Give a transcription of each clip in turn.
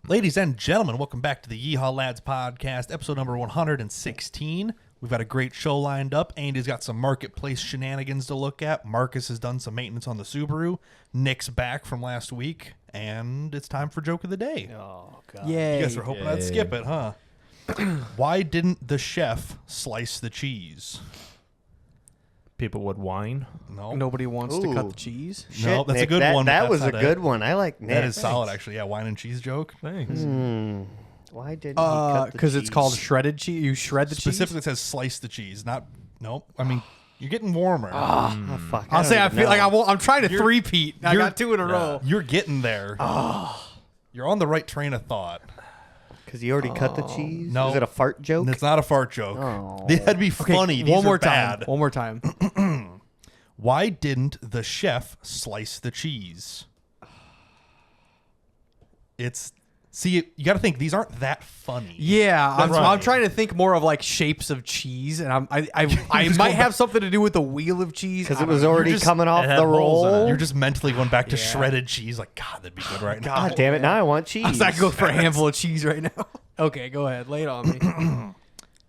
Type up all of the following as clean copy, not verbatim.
Ladies and gentlemen, welcome back to the Yeehawlads podcast, episode number 116. We've got a great show lined up. Andy's got some marketplace shenanigans to look at. Marcus has done some maintenance on the Subaru. Nick's back from last week, and it's time for Joke of the Day. Oh, God. You guys were hoping I'd skip it, huh? Why didn't the chef slice the cheese? People would whine. No. Nobody wants to cut the cheese. No, that's a good one. That was a good one. I like Nick. That is solid, actually. Yeah, wine and cheese joke. Thanks. Why didn't he cut the Because cheese? it's called shredded cheese. You shred the Specifically, it says slice the cheese. Not, nope. I mean, you're getting warmer. Oh, fuck. I'll say I feel like I'm trying to You're- three-peat. I you're- got two in a row. You're getting there. You're on the right train of thought. Because he already cut the cheese? No. Is it a fart joke? It's not a fart joke. Oh. That'd be funny. These one more are bad. time. One more time. Why didn't the chef slice the cheese? You got to think, these aren't that funny. Yeah, I'm right. trying to think more of like shapes of cheese, and I might have something to do with the wheel of cheese. Because it was already just- coming off it had the holes in it. roll? You're just mentally going back to shredded cheese. Like, God, that'd be good right now. God damn it, now I want cheese. I go for a handful of cheese right now. Okay, go ahead. Lay it on me.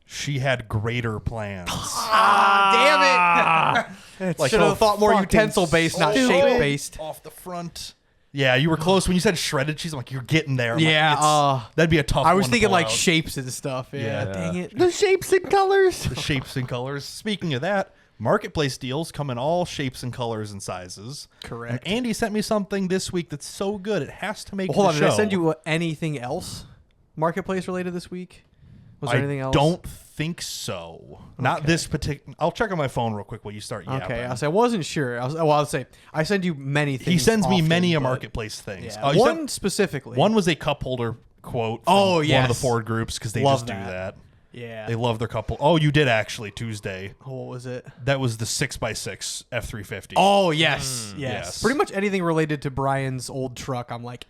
She had greater plans. Damn it! Like, Should have so thought more fucking utensil-based, not stupid. shape-based. Off the front. Yeah, you were close. When you said shredded cheese, I'm like, you're getting there. I'm like, Yeah, that'd be a tough I was one to thinking pull like out. shapes and stuff. Yeah, Yeah. dang it. The shapes and colors. The shapes and colors. Speaking of that, marketplace deals come in all shapes and colors and sizes. Correct. And Andy sent me something this week that's so good it has to make Hold the on, show. did I send you anything else marketplace related this week? Was there anything else? Don't think so. Not this particular. I'll check on my phone real quick while you start yapping. Okay, I wasn't sure. I'll say I send you many things. He sends me often, many a but- marketplace things. Yeah. You One sent- specifically. one was a cup holder quote from Oh, one of the yes. Ford groups because they Love just do that. that. Yeah. They love their couple. Oh, you did actually Tuesday. What was it? That was the 6x6 F350. Oh yes, yes. Pretty much anything related to Brian's old truck. I'm like,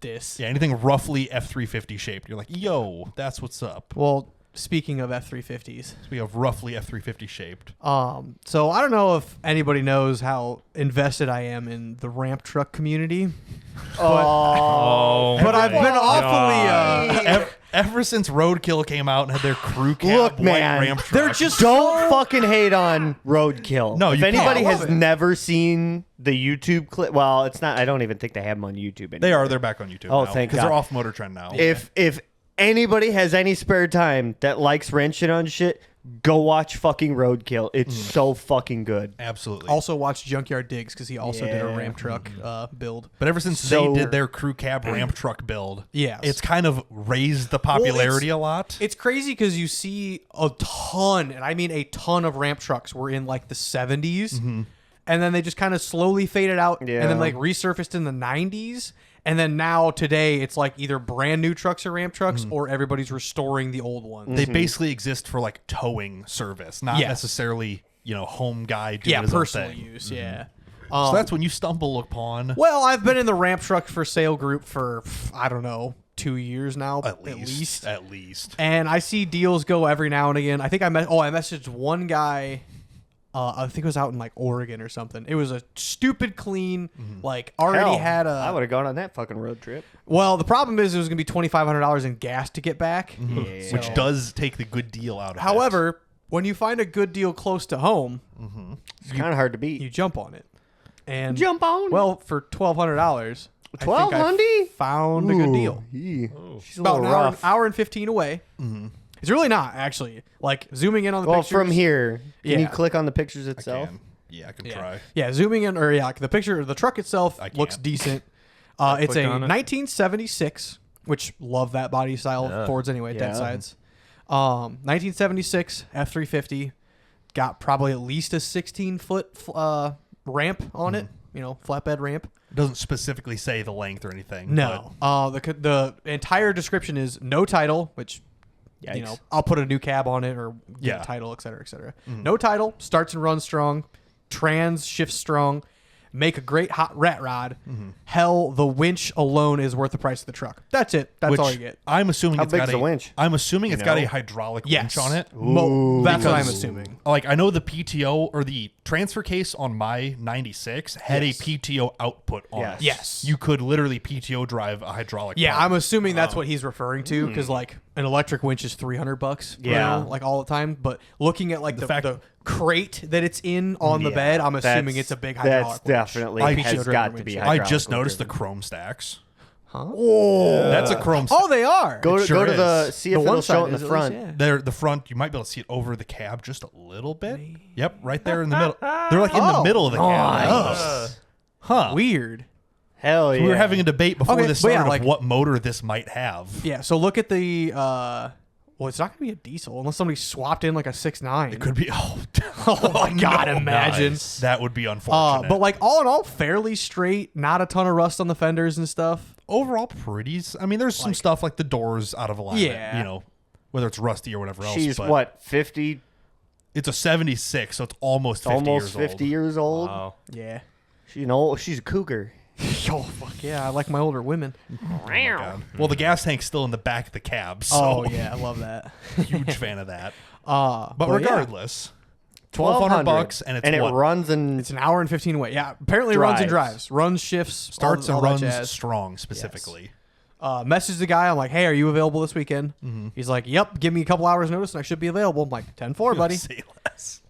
this. Yeah, anything roughly F350 shaped. You're like, yo, that's what's up. Well, speaking of F350s, We have roughly F350 shaped. so I don't know if anybody knows how invested I am in the ramp truck community, Oh, but I've been awfully. Ever since Roadkill came out and had their crew cab Look, white man, ramp truck. They're just Don't fucking hate on Roadkill. No, if you can't. anybody I love has it. never seen the YouTube clip, well, it's not. I don't even think they have them on YouTube anymore. They are. They're back on YouTube Oh, now. thank Because they're God. off Motor Trend now. If anybody has any spare time that likes wrenching on shit, go watch fucking Roadkill. It's so fucking good. Absolutely. also watch Junkyard Diggs because he also did a Yeah. ramp truck build. But ever since So- they did their crew cab ramp truck build, Yes. it's kind of raised the popularity a lot. It's crazy because you see a ton, and I mean a ton of ramp trucks were in like the 70s, and then they just kind of slowly faded out, and Yeah. then like resurfaced in the 90s, and then now today it's like either brand new trucks or ramp trucks, or everybody's restoring the old ones. They basically exist for like towing service, not Yes. necessarily, home guy doing Yeah, his own personal thing. use. Yeah. So that's when you stumble upon Well, I've been in the ramp truck for sale group for I don't know 2 years now, at least. And I see deals go every now and again. I think I messaged one guy. I think it was out in like Oregon or something. It was a stupid clean, like already Hell, had I a. would have gone on that fucking road trip. Well, the problem is it was going to be $2,500 in gas to get back. Yeah. Which does take the good deal out of it. However, when you find a good deal close to home, It's kind of hard to beat. you jump on it. And Jump on? Well, for $1,200, $1,200? found a good deal. She's a About little an rough. hour and 15 away. It's really not actually. Like zooming in on the Well, pictures. from here, can Yeah. you click on the pictures I itself? can. Yeah, I can Yeah. try. Yeah, zooming in, or like the picture of the truck itself I can't. looks decent. It's click a on it. 1976, which love that body style Yeah. Fords anyway, Yeah. dead sides. 1976 F350, got probably at least a 16-foot ramp on it, flatbed ramp. It doesn't specifically say the length or anything. No, the entire description is no title, which Yikes. I'll put a new cab on it or get Yeah. a title, et cetera, et cetera. No title, starts and runs strong, trans shifts strong, make a great hot rat rod. Hell, the winch alone is worth the price of the truck. That's it. That's all you get. I'm assuming How it's big got is the winch? I'm assuming it's got a know? hydraulic Yes. winch on it. That's what I'm Because- assuming. Like, I know the PTO or the transfer case on my 96 had a PTO output on it. Yes. You could literally PTO drive a hydraulic Yeah, pump. I'm assuming that's what he's referring to because like an electric winch is $300. Yeah. like all the time. But looking at like the fact- crate that it's in on the bed, I'm assuming it's a big hydraulic That's winch. definitely Like has PTO got driven to be. winch. I just hydraulic noticed the driven. chrome stacks. Huh? That's a chrome stack. Oh, they are. Go to sure go to the is. see The if one it'll show side it in is the at least, front. yeah. They're the front. You might be able to see it over the cab just a little bit. Yep, right there in the middle. They're like in the Oh, middle of the cab. nice. Huh. Weird. Hell yeah. We were having a debate before Okay, this but yeah, started like- of what motor this might have. Yeah. So look at the. Well, it's not gonna be a diesel unless somebody swapped in like a 6.9. It could be. Oh, Oh my God! no. Imagine. Nice. That would be unfortunate. But like all in all, fairly straight. Not a ton of rust on the fenders and stuff. overall, pretty. I mean, there's some stuff like the doors out of alignment. Yeah. You know, whether it's rusty or whatever else. She's but what 50, It's a 76, so it's almost 50 almost years 50 old. years old. Wow. Yeah. She's a cougar. Oh fuck yeah! I like my older women. Oh my God. Well, the gas tank's still in the back of the cab, so Oh yeah, I love that. huge fan of that. But But yeah, regardless, $1,200 and it's it what? runs and it's an hour and 15 away. Yeah, apparently runs and Drives. drives, runs shifts, starts all and that runs jazz. strong specifically. Message the guy. I'm like, hey, are you available this weekend? He's like, yep. Give me a couple hours notice and I should be available. I'm like, 10-4, buddy. Say less.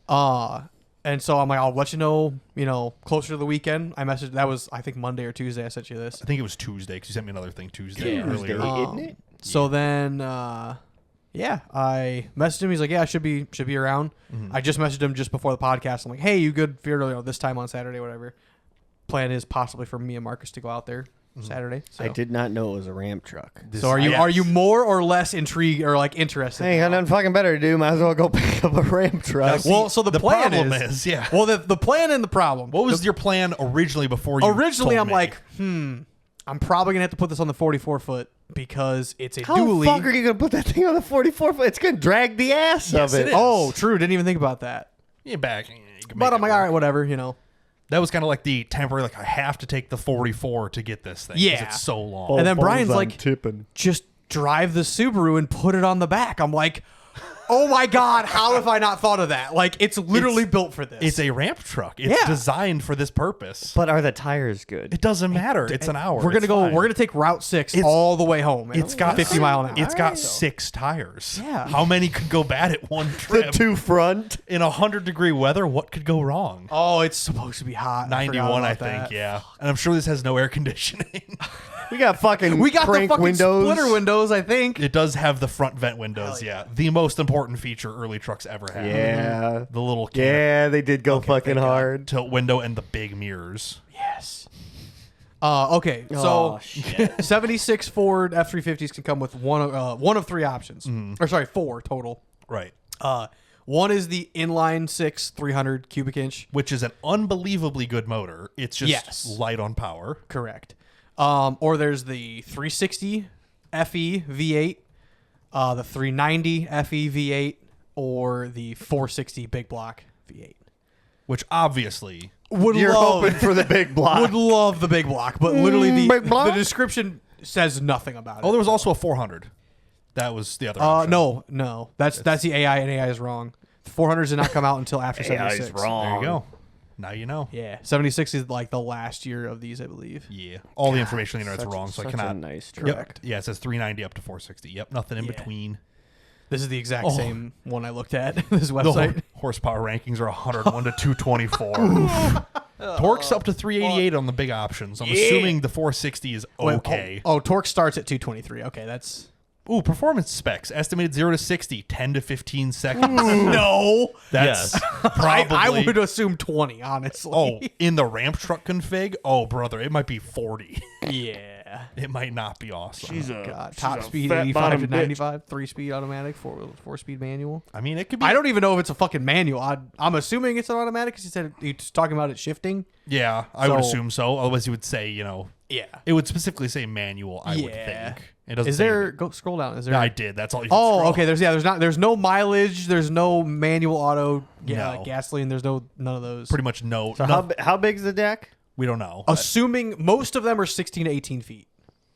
And so I'm like, I'll let you know, closer to the weekend. I messaged, that was, I think, Monday or Tuesday. I sent you this. I think it was Tuesday because you sent me another thing Tuesday Tuesday, earlier. isn't it? So then, yeah, I messaged him. He's like, yeah, I should be around. I just messaged him just before the podcast. I'm like, hey, you good for this time on Saturday, whatever. Plan is possibly for me and Marcus to go out there Saturday. So. I did not know it was a ramp truck. So are you more or less intrigued or like interested? Hey, got nothing fucking better to do. Might as well go pick up a ramp truck. Well, so the plan problem is, yeah. Well, the plan and the problem. What was your plan originally before you Originally, told I'm me? like, I'm probably gonna have to put this on the 44 foot because it's a How dually. the fuck are you gonna put that thing on the 44 foot? It's gonna drag the ass Yes, of it it. is. Oh, true. Didn't even think about that. Yeah, back. You can But make I'm it like, work. all right, whatever. That was kind of like the temporary, like, I have to take the 44 to get this thing. 'cause Yeah. It's so long. And then Brian's I'm like, tipping. just drive the Subaru and put it on the back. I'm like, oh my God, how have I not thought of that? Like, it's literally built for this. It's a ramp truck. It's Yeah. designed for this purpose. But are the tires good? It doesn't matter. It's an hour. We're gonna It's go. fine. We're gonna take Route 6 It's- all the way home. It's got 50 mile an hour. It's got 6 tires. Yeah. How many could go bad at one The trip? two front. In 100-degree weather, what could go wrong? Oh, it's supposed to be hot. 91, I forgot about think. that. Yeah. And I'm sure this has no air conditioning. We got fucking We got the crank fucking windows. splitter windows, I think. It does have the front vent windows. Yeah. The most important feature early trucks ever have. Yeah. The little Yeah, they did go fucking hard. tilt window and the big mirrors. Yes. Okay, so Oh, shit. 76 Ford F350s can come with one of 3 options. Or sorry, 4 total. Right. One is the inline 6 300 cubic inch. Which is an unbelievably good motor. It's just Yes. light on power. Correct. Or there's the 360 FE V8, the 390 FE V8, or the 460 big block V8. Which obviously Would You're love, hoping for the big block. would love the big block, but literally big block? the description says nothing about it. Oh, there was also a 400. That was the other option. No. That's the AI, and AI is wrong. 400s did not come out until after AI 76. is wrong. There you go. Now you know. Yeah, 76 is like the last year of these, I believe. Yeah. All the information on the internet's Such- wrong, so I such a cannot. nice Yep. truck. Correct. Yeah, it says 390 up to 460. Yep, nothing in Yeah. between. This is the exact Oh. same one I looked at. This The website. horsepower rankings are 101 to 224. Torque's up to 388 on the big options. I'm assuming the 460 is Wait, okay. Oh, torque starts at 223. Okay, that's Ooh, performance specs. Estimated 0 to 60, 10 to 15 seconds. no. That's Yes. probably. I would assume 20, honestly. Oh, in the ramp truck config? Oh, brother, it might be 40. yeah. It might not be awesome. God, top speed 85 to 95, 3-speed automatic, 4-speed manual. I mean, it could be. I don't even know if it's a fucking manual. I'm assuming it's an automatic because he said he's talking about it shifting. Yeah, I would So- assume so. Otherwise, you would say, Yeah. it would specifically say manual, I would Yeah. think. It doesn't Is say there? anything. Go scroll down. Is there? No, I did. That's all you can Oh, scroll. okay. There's no mileage. There's no manual auto. No. Gasoline. There's none of those. Pretty much no. So how big's the deck? We don't know. Assuming most of them are 16 to 18 feet.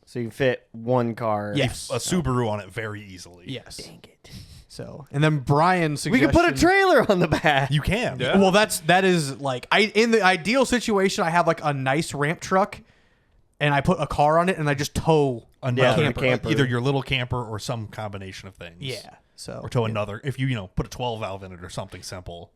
So you can fit one car. Yes. A Subaru on it very easily. Yes. Dang it. So, and then Brian's We suggestion. could put a trailer on the back. You can. Yeah. Well, that is like in the ideal situation, I have like a nice ramp truck, and I put a car on it, and I just tow Another camper. camper. Either your little camper or some combination of things. Yeah. So Or tow another. If you put a 12 valve in it or something simple,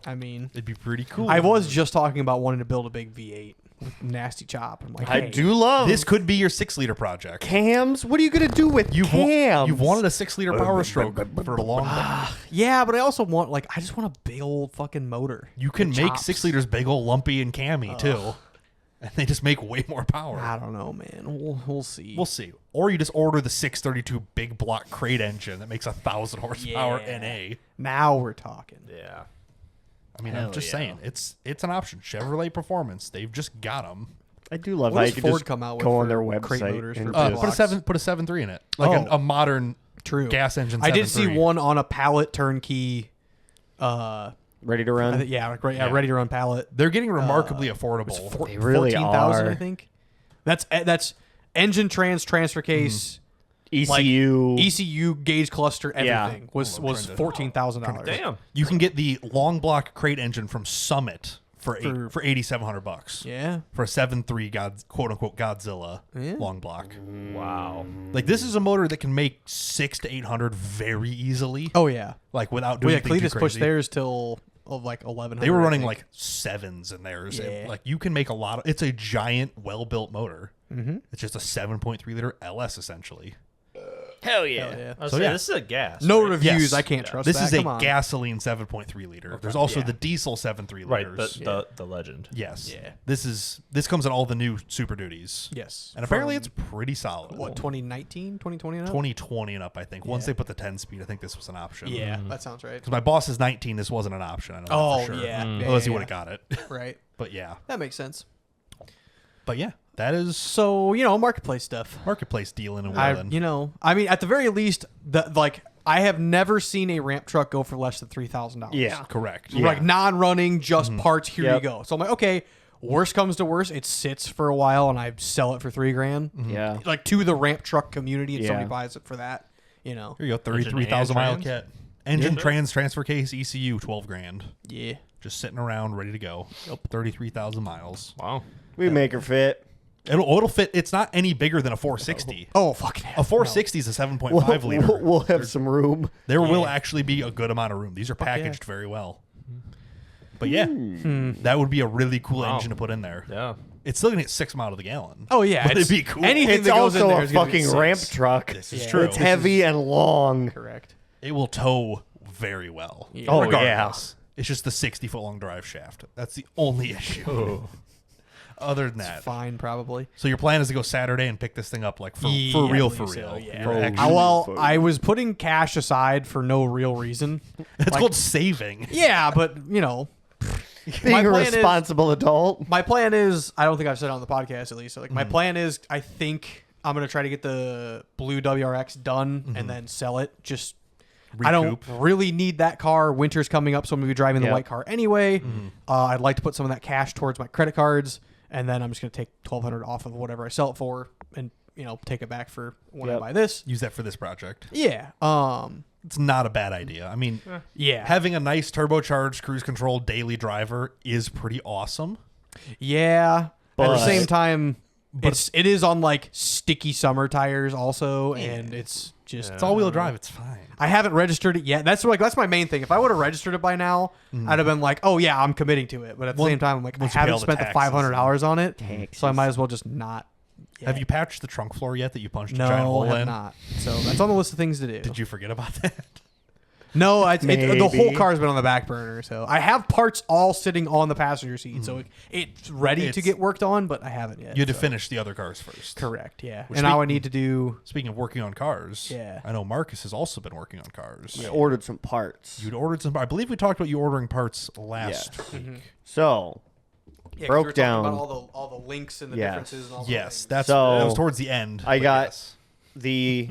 I mean, it'd be pretty cool. I was just talking about wanting to build a big V8 with nasty chop. I'm like, I hey, do love This could be your 6-liter project. cams. What are you gonna do with You've cams? you've wanted a 6-liter Power Stroke for a long time. Yeah, but I also want I just want a big old fucking motor. You can with make chops. 6 liters big old lumpy and cammy too, and they just make way more power. I don't know, man. We'll see. We'll see. Or you just order the 632 big block crate engine that makes 1,000 horsepower Yeah. NA. Now we're talking. Yeah. I mean, Hell I'm just yeah. saying, it's an option. Chevrolet Performance, they've just got them. I do love What how does you could Ford just come out with go on for their crate website motors and for just- blocks? Put a 7.3 in it, like Oh. a modern True. gas engine. I did see 7.3. one on a pallet turnkey. ready to run. Yeah, Yeah. ready to run pallet. They're getting remarkably affordable. They really 14,000, are. I think. That's engine transfer case, ECU. ECU gauge cluster, Yeah. everything was Hold on, I'm trying to- $14,000. Damn. You can get the long block crate engine from Summit for $8,700 Yeah. for a 7.3 quote unquote Godzilla Yeah. long block. Wow. Like this is a motor that can make 600 to 800 very easily. Oh yeah. Like without Well, doing yeah. anything too Cletus pushed crazy. theirs till like 1100. They were I running think. like 7s in theirs. Yeah. Like you can make a lot of. It's a giant, well-built motor. Mm-hmm. It's just a 7.3 liter LS essentially. Hell Hell yeah. yeah. I was So, saying, yeah. this is a gas. No right? reviews. Yes. I can't trust This that. is a Come on. gasoline 7.3 liter. There's also Yeah. the diesel 7.3 Right. liters. The legend. Yes. Yeah. This comes in all the new Super Duties. Yes. And apparently From, it's pretty solid. what 2019, 2020 now? 2020 and up, I think. Once Yeah. they put the 10-speed, I think this was an option. Yeah, that sounds right. Because my boss is 19, this wasn't an option. I know that Oh for sure. yeah. Unless he yeah, would have got it. right. But yeah. That makes sense. But yeah, that is So marketplace stuff. marketplace dealing and I wheeling. I mean, at the very least, I have never seen a ramp truck go for less than $3,000. Yeah. Correct. Yeah. Like non-running, just parts. Here Yep. you go. So I'm like, okay. Worst comes to worst, it sits for a while and I sell it for $3,000. Yeah. Like to the ramp truck community, and Yeah. somebody buys it for that. Here you go, 33,000 Engine mile and kit. Engine, transfer case, ECU, 12 grand. Yeah. Just sitting around, ready to go. 33,000 miles. Wow. We make her fit. It'll fit. It's not any bigger than a 460. Oh fucking hell. A 460 is a 7.5 liter. We'll have some room. There will actually be a good amount of room. These are yeah. packaged very well. But yeah, that would be a really cool Wow. engine to put in there. Yeah. It's still gonna get 6 miles to the gallon. Oh yeah. But it'd be cool. Anything It's that goes in also there a is gonna be fucking 6. ramp truck. This is Yeah. true. It's heavy and long. Correct. It will tow very well. Yeah. Oh, Regardless. It's just the 60-foot long drive shaft. That's the only issue. Oh. Other than that. Fine, probably. So your plan is to go Saturday and pick this thing up like for Yeah, real, I for believe real. so, yeah. You're Oh, actually- Well, I was putting cash aside for no real reason. it's like- called saving. Yeah, but Being My a plan is- responsible adult. my plan is, I don't think I've said it on the podcast at least. Like Mm-hmm. my plan is, I think I'm gonna try to get the blue WRX done and then sell it. Just I don't Mm-hmm. Recoup. really need that car. Winter's coming up, so I'm gonna be driving the Yep. white car anyway. Mm-hmm. I'd like to put some of that cash towards my credit cards, and then I'm just gonna take $1,200 off of whatever I sell it for, and take it back for when I Yep. buy this. Use that for this project. Yeah. It's not a bad idea. I mean, Yeah. having a nice turbocharged cruise control daily driver is pretty awesome. Yeah. At the But- same time, it is on like sticky summer tires also, and it's just It's all wheel drive. It's fine. I haven't registered it yet. That's my main thing. If I would have registered it by now, I'd have been like, oh yeah, I'm committing to it. But at the Once- same time, I'm like, I once you pay all haven't the spent the taxes $500 on it, Taxes. so I might as well just not. yet. Have you patched the trunk floor yet that you punched a giant No, hole I have in? not. So that's on the list of things to do. Did you forget about that? No, the whole Maybe. car's been on the back burner. So I have parts all sitting on the passenger seat, so it's ready to It's- get worked on, but I haven't yet. You had to so. finish the other cars first. Correct. Yeah, Which and now I need to do. Speaking of working on cars, Yeah. I know Marcus has also been working on cars. I ordered some parts. You'd ordered some. I believe we talked about you ordering parts last week. So, Yeah, 'cause Broke we were talking down. about all the links and the Yes. differences and all Yes, the that So, was towards the end. I but got yes. the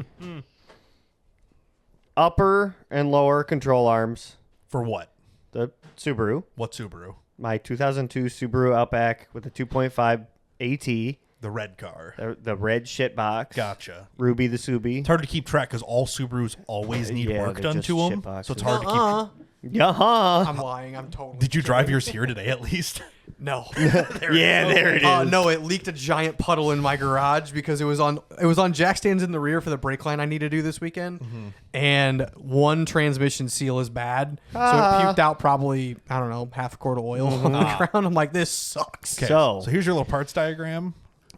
upper and lower control arms. For what? The Subaru. What Subaru? my 2002 Subaru Outback with a 2.5 AT, The red car. the red shit box. Gotcha. Ruby the Subi. It's hard to keep track because all Subarus always need Yeah, work they're done just to them. shitboxes. So it's hard to keep. Yaha. I'm lying. I'm totally. Did you drive yours here today at least? No. There it is. No, it leaked a giant puddle in my garage because it was on jack stands in the rear for the brake line I need to do this weekend, and one transmission seal is bad, so it puked out probably half a quart of oil on the ground. I'm like, this sucks. Okay, So- so here's your little parts diagram.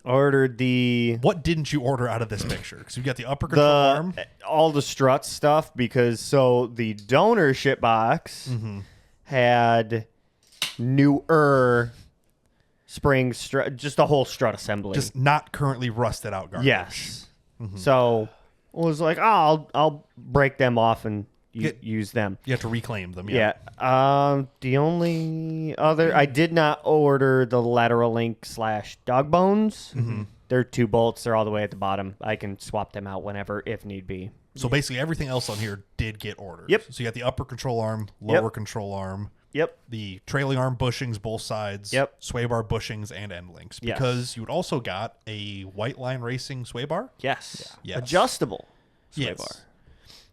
Ordered the What didn't you order out of this picture? Because you got the upper control arm. all the strut stuff because the donor shit box had newer spring strut, just a whole strut assembly. Just not currently rusted out garbage. yes. So I was like, I'll break them off and use them. You have to reclaim them. Yeah. The only other I did not order the lateral link / dog bones. They're 2 bolts. They're all the way at the bottom. I can swap them out whenever if need be. So basically everything else on here did get ordered. Yep. So you got the upper control arm, lower control arm, Yep. the trailing arm bushings both sides, Yep. sway bar bushings and end links. Yes. Because you also got a White Line Racing sway bar. Yes. Yes. Adjustable sway Yes. bar.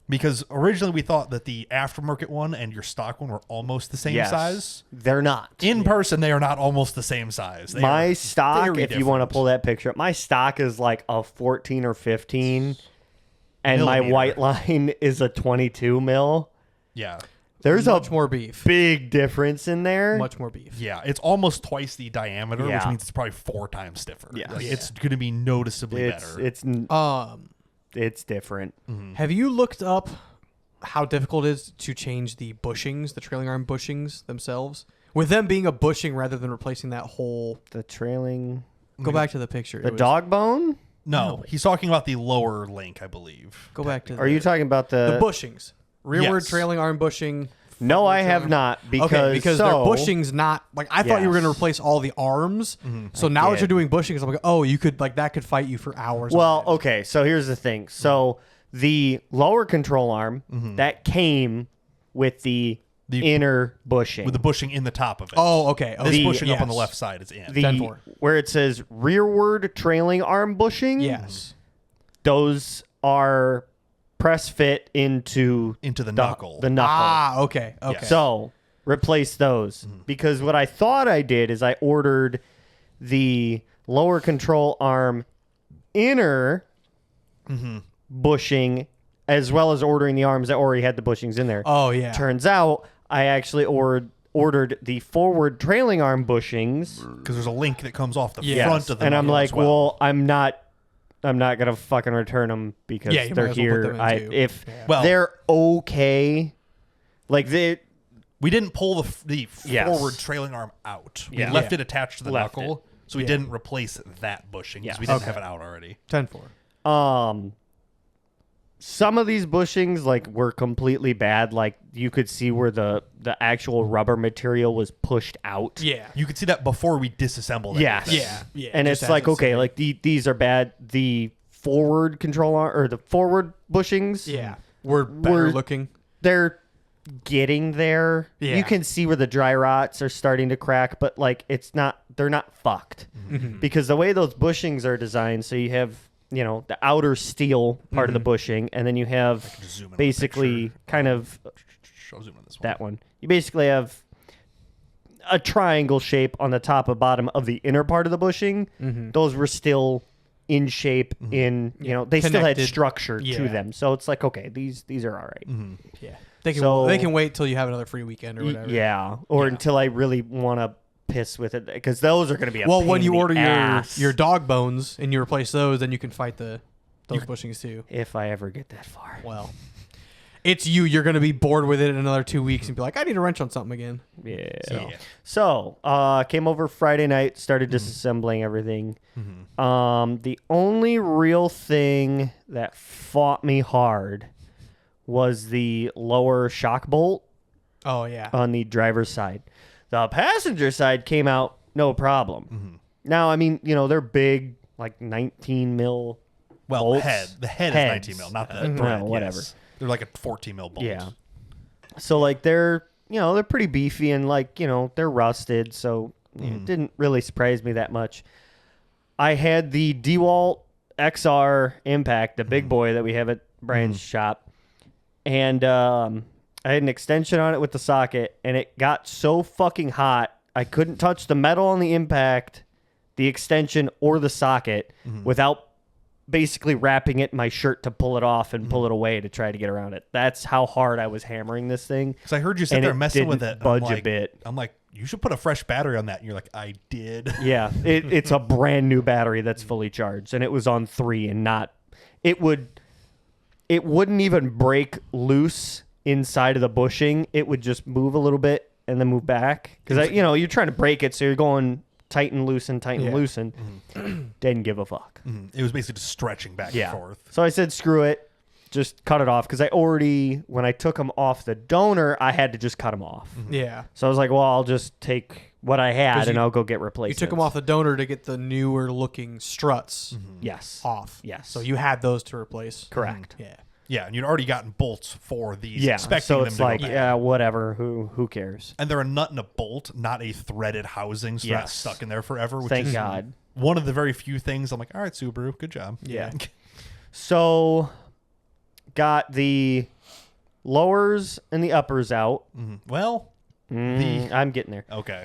Because originally we thought that the aftermarket one and your stock one were almost the same Yes. size. They're not. In person, they are not almost the same size. They My are stock, very if you want to different. pull that picture up, my stock is like a 14 or 15, and my Millimeter. white line is a 22 mil. Yeah. There's Much a more beef. big difference in there. Much more beef. Yeah, it's almost twice the diameter, which Yeah. means it's probably 4 times stiffer. Yes. Like, Yeah. it's going to be noticeably better. It's different. Have you looked up how difficult it is to change the bushings, the trailing arm bushings themselves, with them being a bushing rather than replacing that whole? The trailing, Go back to the picture. the It was- dog bone. No, he's talking about the lower link, I believe. Go back to. Are you talking about the bushings? Rearward Yes. trailing arm bushing. No, I forward have trailing- not because Okay, because so, their bushings not like I thought you were going to Yes. replace all the arms. So now that did. you're doing bushings, I'm like, oh, you could like that could fight you for hours. Well, on end. okay. So here's the thing. So the lower control arm that came with the inner bushing. With the bushing in the top of it. Oh, okay. This okay. bushing up on the Yes. left side is in. the 10-4. where it says rearward trailing arm bushing. Yes. Those are press fit into Into the knuckle. The knuckle. Ah, okay. Okay. So replace those because what I thought I did is I ordered the lower control arm inner bushing as well as ordering the arms that already had the bushings in there. Oh yeah. Turns out I actually ordered the forward trailing arm bushings. Because there's a link that comes off the Yes. front of the And I'm knuckle like, as well. I'm not gonna fucking return them because Yeah, you they're might as well put here. them in too. If Well- they're okay, like We didn't pull the Yes. forward trailing arm out. We Yeah. left Yeah. it attached to the Left knuckle, so we didn't replace that bushing because Yes. we didn't Okay. have it out already. 10-4. Some of these bushings like were completely bad. Like you could see where the actual rubber material was pushed out. Yeah. You could see that before we disassembled it. Yes. Yeah. Yeah. And just it's like, as okay, like these are bad. The forward control arm or the forward bushings. yeah. We're better We're- looking. They're getting there. Yeah. You can see where the dry rots are starting to crack, but like they're not fucked. Because the way those bushings are designed, so you have, the outer steel part of the bushing, and then you have Just zoom in on the basically picture. kind of Show zoom on this one. that one. You basically have a triangle shape on the top and bottom of the inner part of the bushing. Those were still in shape they still had Connected. structure Yeah. to them. So it's like, okay, these are all right. Yeah. They can So- they can wait till you have another free weekend or whatever. Yeah, or until I really want to piss with it because those are going to be a Well, pain when you in the order ass your dog bones and you replace those, then you can fight those bushings too. if I ever get that far. Well, it's you. You're going to be bored with it in another 2 weeks and be like, I need a wrench on something again. Yeah. So, came over Friday night, started disassembling everything. The only real thing that fought me hard was the lower shock bolt Oh yeah. on the driver's side. The passenger side came out no problem. Now, I mean, they're big, like 19 mil. Well, bolts. the head Heads. is 19 mil, not the Well, thread. whatever. Yes. They're like a 14 mil bolt. Yeah. So like they're they're pretty beefy and they're rusted, so it didn't really surprise me that much. I had the DeWalt XR Impact, the big boy that we have at Brian's shop, and I had an extension on it with the socket, and it got so fucking hot I couldn't touch the metal on the impact, the extension, or the socket without basically wrapping it in my shirt to pull it off and pull it away to try to get around it. That's how hard I was hammering this thing. Because I heard you sit there messing with it. Budge a bit. I'm like, you should put a fresh battery on that. And you're like, I did. Yeah, it's a brand new battery that's fully charged, and it was on 3 and not. It wouldn't even break loose inside of the bushing. It would just move a little bit and then move back because you're trying to break it, so you're going tight and loosen, didn't give a fuck. It was basically just stretching back and forth. So I said, screw it, just cut it off, because when I took them off the donor, I had to just cut them off. Yeah. So I was like, well, I'll just take what I had and I'll go get replacements. You took them off the donor to get the newer looking struts Yes. off. Yes. So you had those to replace. Correct. Yeah. Yeah, and you'd already gotten bolts for these, Yeah, expecting so them it's to like, go back. yeah, whatever. Who cares? And they're a nut and a bolt, not a threaded housing, so they're not stuck in there forever. Which Thank is God. one of the very few things I'm like, all right, Subaru, good job. Yeah. So, got the lowers and the uppers out. Well, I'm getting there. okay.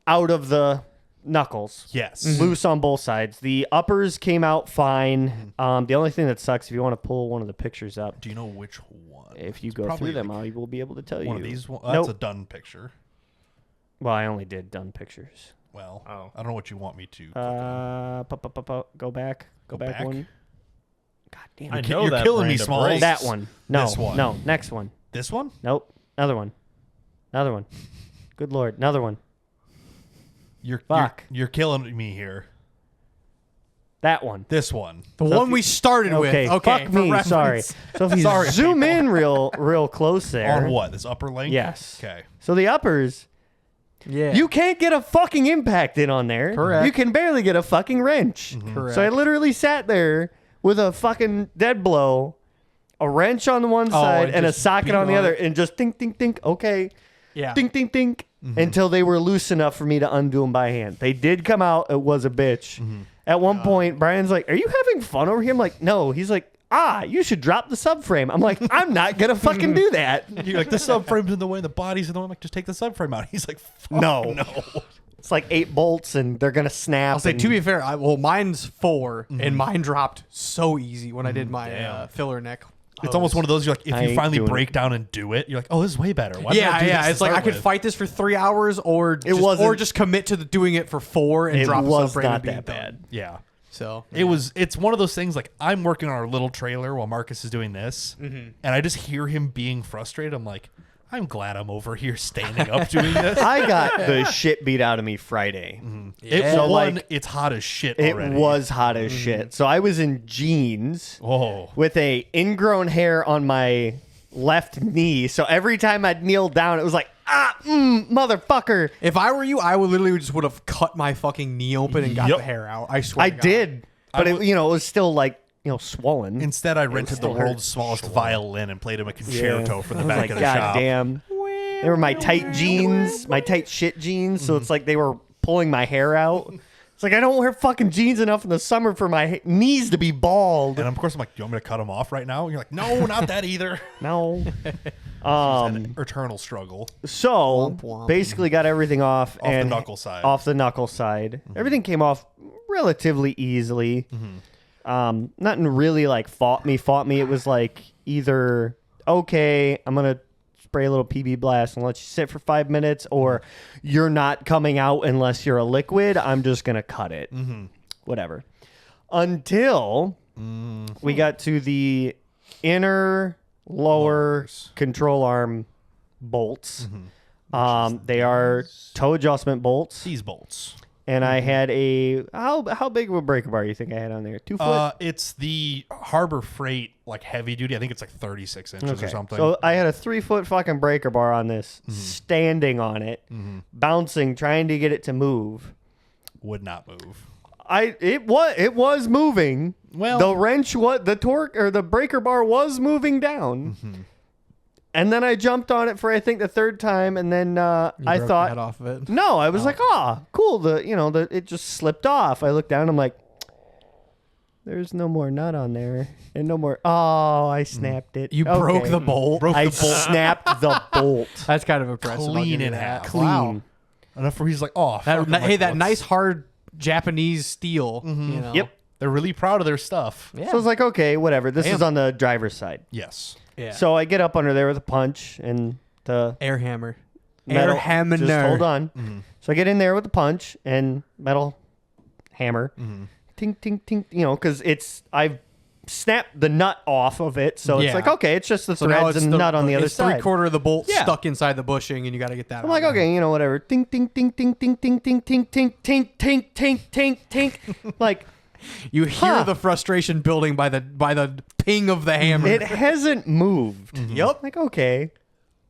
Out of the knuckles. Yes. Loose on both sides. The uppers came out fine. The only thing that sucks, if you want to pull one of the pictures up, Do you know which one? if you It's go probably through them, like I will be able to tell you. one of these. That's Nope. a done picture. Well, I only did done pictures. Well, Oh. I don't know what you want me to. Go back. Go back back? one. God damn I it. know you're that killing me, brand of Smalls. brakes. That one. No. This one. No. Next one. This one? Nope. Another one. Another one. Good Lord. Another one. Fuck. You're killing me here. That one. This one. The So one we started Okay. with. Okay. Fuck for me. reference. Sorry. So if you Sorry, zoom people. in real close there. On what? This upper link? Yes. Okay. So the uppers, Yeah. you can't get a fucking impact in on there. Correct. You can barely get a fucking wrench. Correct. So I literally sat there with a fucking dead blow, a wrench on the one side, and a just socket beat on the on other, it. and just think, okay, Yeah. think, until they were loose enough for me to undo them by hand. They did come out. It was a bitch. At one point, Brian's like, "Are you having fun over here?" I'm like, "No." He's like, "You should drop the subframe." I'm like, "I'm not gonna fucking do that." You're like, the subframe's in the way, the body's in the way. I'm like, just take the subframe out. He's like, fuck No. no. It's like 8 bolts, and they're gonna snap. I'll say, and- to be fair, mine's 4, and mine dropped so easy when I did my Damn. filler neck. It's almost one of those, you're like, if I you ain't finally doing break down and do it, you're like, oh, this is way better. Why did I do Yeah. this It's to like I start could with? fight this for 3 hours, or wasn't- just commit to doing it for 4 and It drop was the subframe not and be that done. bad. Yeah. So It's one of those things, like, I'm working on our little trailer while Marcus is doing this, and I just hear him being frustrated. I'm like, I'm glad I'm over here standing up doing this. I got the shit beat out of me Friday. So like, it's hot as shit It already. was hot as shit. So I was in jeans Oh. with a ingrown hair on my left knee. So every time I'd kneel down, it was like, motherfucker. if I were you, I would literally just would have cut my fucking knee open and got Yep. the hair out. I swear. I to God. did. But I it was still like, swollen. Instead, I rented the still hurt. world's smallest violin and played him a concerto for the I was back like, of the God shop. damn. They were my tight jeans, my tight shit jeans. So it's like they were pulling my hair out. It's like I don't wear fucking jeans enough in the summer for my knees to be bald. And of course, I'm like, do you want me to cut them off right now? And you're like, no, not that either. No. An eternal struggle. So Womp womp. basically got everything off the and knuckle side. Off the knuckle side. Everything came off relatively easily. Nothing really like fought me. It was like either okay, I'm gonna spray a little PB blast and let you sit for 5 minutes, or you're not coming out unless you're a liquid. I'm just gonna cut it. Whatever. Until we got to the inner lower Lowers. control arm bolts. They are toe adjustment bolts, These bolts. and I had a how big of a breaker bar you think I had on there? 2 foot. It's the Harbor Freight, like, heavy duty. I think it's like 36 inches or something. So I had a 3 foot fucking breaker bar on this, standing on it, bouncing, trying to get it to move. Would not move. It was moving. Well- the wrench, the torque or the breaker bar was moving down. And then I jumped on it for I think the third time, and then I You broke the thought, head off of it. no, I was like, oh, cool. It just slipped off. I looked down, I'm like, there's no more nut on there, and no more. Oh, I snapped it. You broke the bolt. I snapped the bolt. That's kind of impressive. I'll Clean give you in that. half. Clean. Wow. Enough where he's like, oh, That, fuck, I'm like, hey, that what's- nice hard Japanese steel. You know? Yep. They're really proud of their stuff. Yeah. So I was like, okay, whatever. This is on the driver's side. Yes. yeah. So I get up under there with a punch and the air hammer. metal. Air hammer. Just hold on. Mm-hmm. So I get in there with the punch and metal hammer. Mm-hmm. Tink, tink, tink. Because I've snapped the nut off of it. So it's Yeah. like, okay, it's just the So now threads it's and nut on the other it's side. 3/4 of the bolt Yeah. stuck inside the bushing, and you got to get that. I'm like, okay, whatever. Tink, tink, tink, tink, tink, tink, tink, tink, tink, tink, tink, tink, tink, tink. Like, You hear Huh. the frustration building by the ping of the hammer. it hasn't moved. Yep. Like, okay,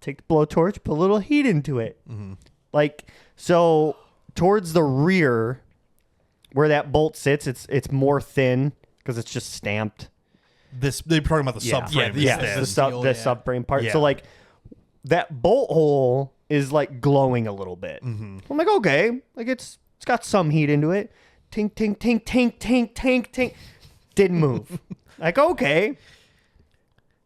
take the blowtorch, put a little heat into it. Like, so towards the rear, where that bolt sits, it's more thin because it's just stamped. They're talking about the subframe. Yeah, instead. the steel, the yeah. subframe part. Yeah. So like that bolt hole is like glowing a little bit. I'm like, okay, like it's got some heat into it. Tink, tink, tink, tink, tink, tink, tink. Didn't move. Like, okay,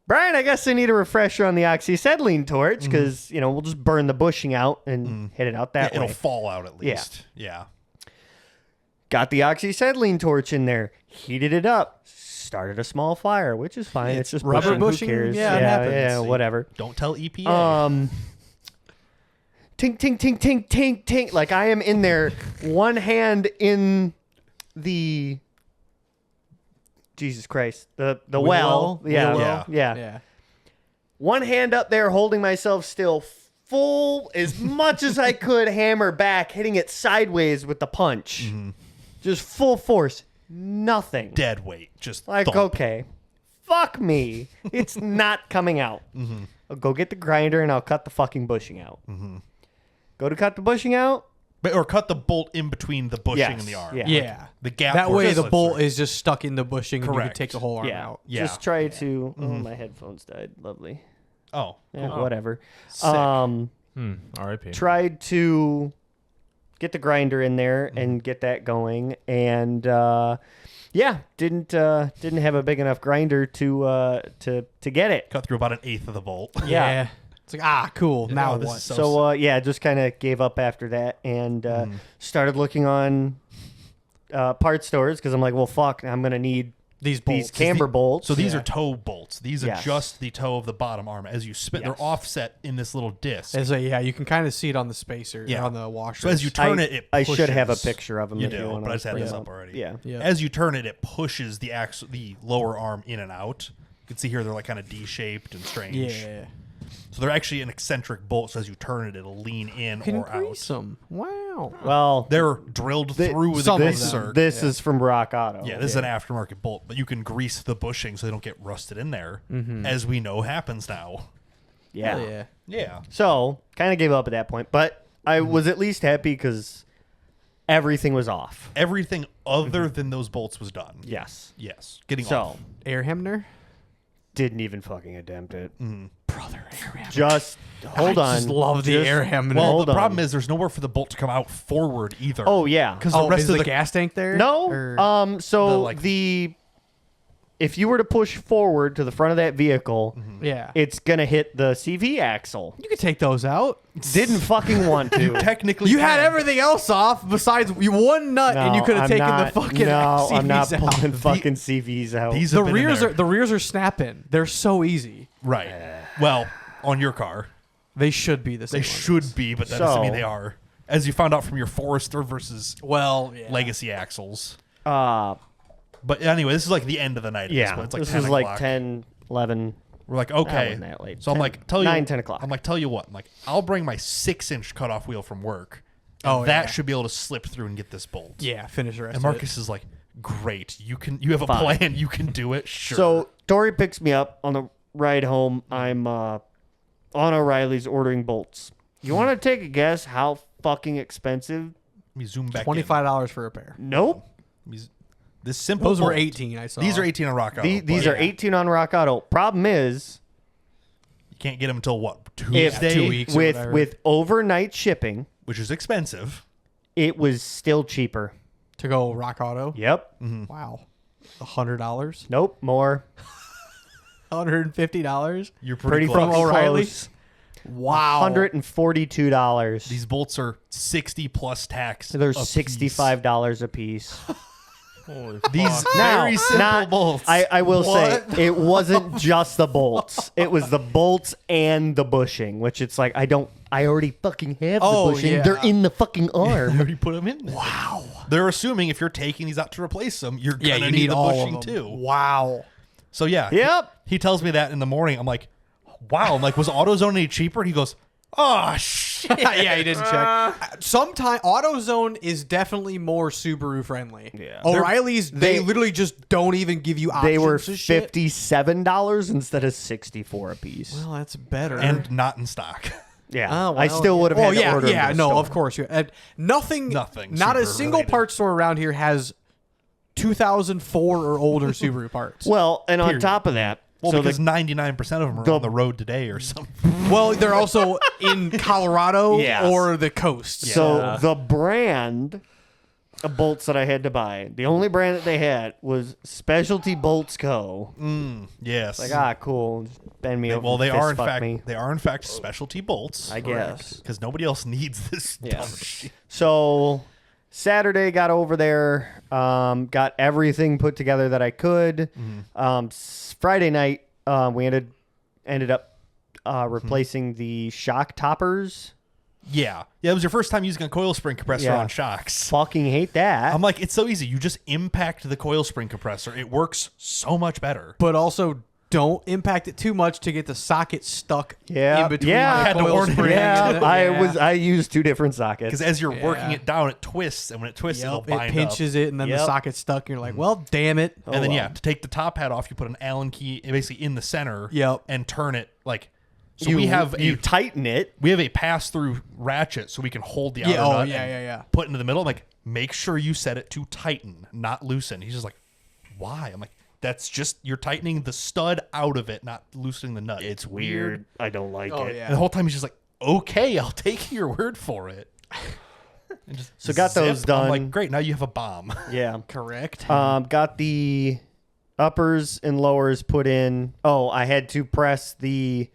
Brian, I guess I need a refresher on the oxyacetylene torch because we'll just burn the bushing out and hit it out that It'll way. fall out at Yeah. least. Yeah. Got the oxyacetylene torch in there, heated it up, started a small fire, which is fine. It's just rubber bushing. Who bushing? cares? Yeah, it happens. Yeah, whatever. Don't tell EPA. Tink, tink, tink, tink, tink, tink. Like I am in there, one hand in the Jesus Christ, the well. Yeah, well? yeah. Yeah. One hand up there holding myself still full as much as I could hammer back, hitting it sideways with the punch. Just full force. Nothing. Dead weight. Just Like, thump. okay, fuck me. It's not coming out. I'll go get the grinder and I'll cut the fucking bushing out. Go to cut the bushing out. Or cut the bolt in between the bushing Yes, and the arm. yeah. Yeah. The gap. That where way it the slips bolt through. is just stuck in the bushing, and you can Correct. take the whole arm Yeah. out. Yeah. Just try to. Oh, my headphones died. Lovely. Oh. Yeah, cool. whatever. Sick. R.I.P. Tried to get the grinder in there and get that going, and didn't have a big enough grinder to get it. Cut through about 1/8 of the bolt. Yeah. It's like, cool. Now this what? is So just kind of gave up after that and started looking on part stores because I'm like, well, fuck, I'm gonna need These bolts. these camber bolts. So these Yeah. are toe bolts. These are Yes. just the toe of the bottom arm. As you spin, Yes. they're offset in this little disc. And so, yeah, you can kind of see it on the spacer, Yeah. on the washer. So as you turn it I pushes. should have a picture of them. You if do, want but I just had bring this it up already. Yeah. Yeah. As you turn it, it pushes the lower arm in and out. You can see here they're like kind of D-shaped and strange. Yeah. So they're actually an eccentric bolt. So as you turn it, it'll lean in Can or grease out. them. Wow. Well, They're drilled through with a some of grease them. zerk. this is from Rock Auto. Yeah, this is an aftermarket bolt, but you can grease the bushing so they don't get rusted in there, as we know happens now. Yeah. Hell yeah. Yeah. So kind of gave up at that point, but I was at least happy because everything was off. Everything other than those bolts was done. Yes. Yes. Getting So off. Air Hemner? didn't even fucking attempt it. Brother, air Hemner. Just hold on. I just love the air Hemner. Well, Hold the on. problem is there's nowhere for the bolt to come out forward either. Oh yeah. Because the Oh, rest is of the the gas tank there? No. Or- So the, if you were to push forward to the front of that vehicle, yeah. it's gonna hit the CV axle. You could take those out. Didn't fucking want to. technically You had can. everything else off besides one nut, and you could have I'm taken not- the fucking No, CVs I'm not out. pulling fucking CVs out. These The have been in rears there. are snapping. They're so easy. right. Well, on your car, They should be the same. they should be, but that doesn't mean So- they are. As you found out from your Forester versus Well, yeah. Legacy axles. uh, But anyway, this is like the end of the night. At this yeah. point. It's like This 10 was like o'clock. 10, 11. We're like, That okay. wasn't that late. So I'm 10 like, tell you 9, 10 o'clock. I'm like, tell you what. I'm like, I'll bring my 6-inch cutoff wheel from work. Oh, that yeah. should be able to slip through and get this bolt. Yeah, finish the rest And of it. Marcus is like, great. You have a Fine. plan. You can do it. Sure. So Dory picks me up on the ride home. I'm on O'Reilly's ordering bolts. You want to take a guess how fucking expensive? let me zoom back. $25 for a pair. Nope. This simple. Those were bolt. 18. I saw. These are 18 on Rock Auto. These but are 18 on Rock Auto. Problem is, Can't get them until what, If Tuesday? 2 weeks or whatever. with overnight shipping, Which is expensive. it was still cheaper. To go Rock Auto. Yep. Wow. $100. Nope. More. $150. You're Pretty close. fucking O'Reilly? close. Wow. $142. These bolts are 60 plus tax. They're a piece. $65 a piece. Holy These fuck. very simple not- bolts. I will What? say it wasn't just the bolts. It was the bolts and the bushing, which it's like I already fucking have Oh, the bushing. yeah. They're in the fucking You arm. already put them in. Wow. They're assuming if you're taking these out to replace them, you're Yeah, gonna you need need the all bushing of them. too. Wow. So yeah. Yep. He tells me that in the morning. I'm like, wow. I'm like, was AutoZone any cheaper? And he goes, oh shit. Yeah, he didn't check. Sometimes AutoZone is definitely more Subaru friendly. Yeah. O'Reilly's, they literally just don't even give you options. They were to shit. $57 instead of $64 a piece. Well, that's better. And not in stock. Yeah, Oh, I well, still would have yeah. had to order them Yeah, to the no, store. of course. Nothing. Nothing Not a Subaru single related. part store around here has 2004 or older Subaru parts. Well, and on Period. top of that, Well, so because the, 99% of them are on the road today or something. Well, they're also in Colorado Yes. or the coast. so the brand of bolts that I had to buy, the only brand that they had was Specialty Bolts Co. Yes. Like, cool, just bend me over. Well, they fist are in fuck fact me. they are in fact specialty bolts. I guess. Because nobody else needs this Yeah. dumb shit. So Saturday got over there, got everything put together that I could. Friday night, we ended up replacing the shock toppers. Yeah. Yeah, it was your first time using a coil spring compressor Yeah. on shocks. Fucking hate that. I'm like, it's so easy. You just impact the coil spring compressor. It works so much better. But also, don't impact it too much to get the socket stuck Yeah. in between Yeah. the I had to coil order it. spring. yeah, Yeah. I used two different sockets. Because as you're working Yeah. it down, it twists. And when it twists, it'll Yep, bind it pinches it, and then the Yep. socket's stuck, and you're like, well, damn it. up. And then, well. yeah, to take the top hat off, you put an Allen key basically in the center Yep. and turn it like. So you, we have you tighten it. a pass-through ratchet so we can hold the outer Yeah, oh, nut yeah, and yeah, yeah. put into the middle. I'm like, make sure you set it to tighten, not loosen. He's just like, why? I'm like, that's just, you're tightening the stud out of it, not loosening the nut. It's weird. I don't like Oh, it. yeah. And the whole time he's just like, okay, I'll take your word for it. And just So got those zip. done. I'm like, great, now you have a bomb. Yeah. Correct. Got the uppers and lowers put in. Oh, I had to press the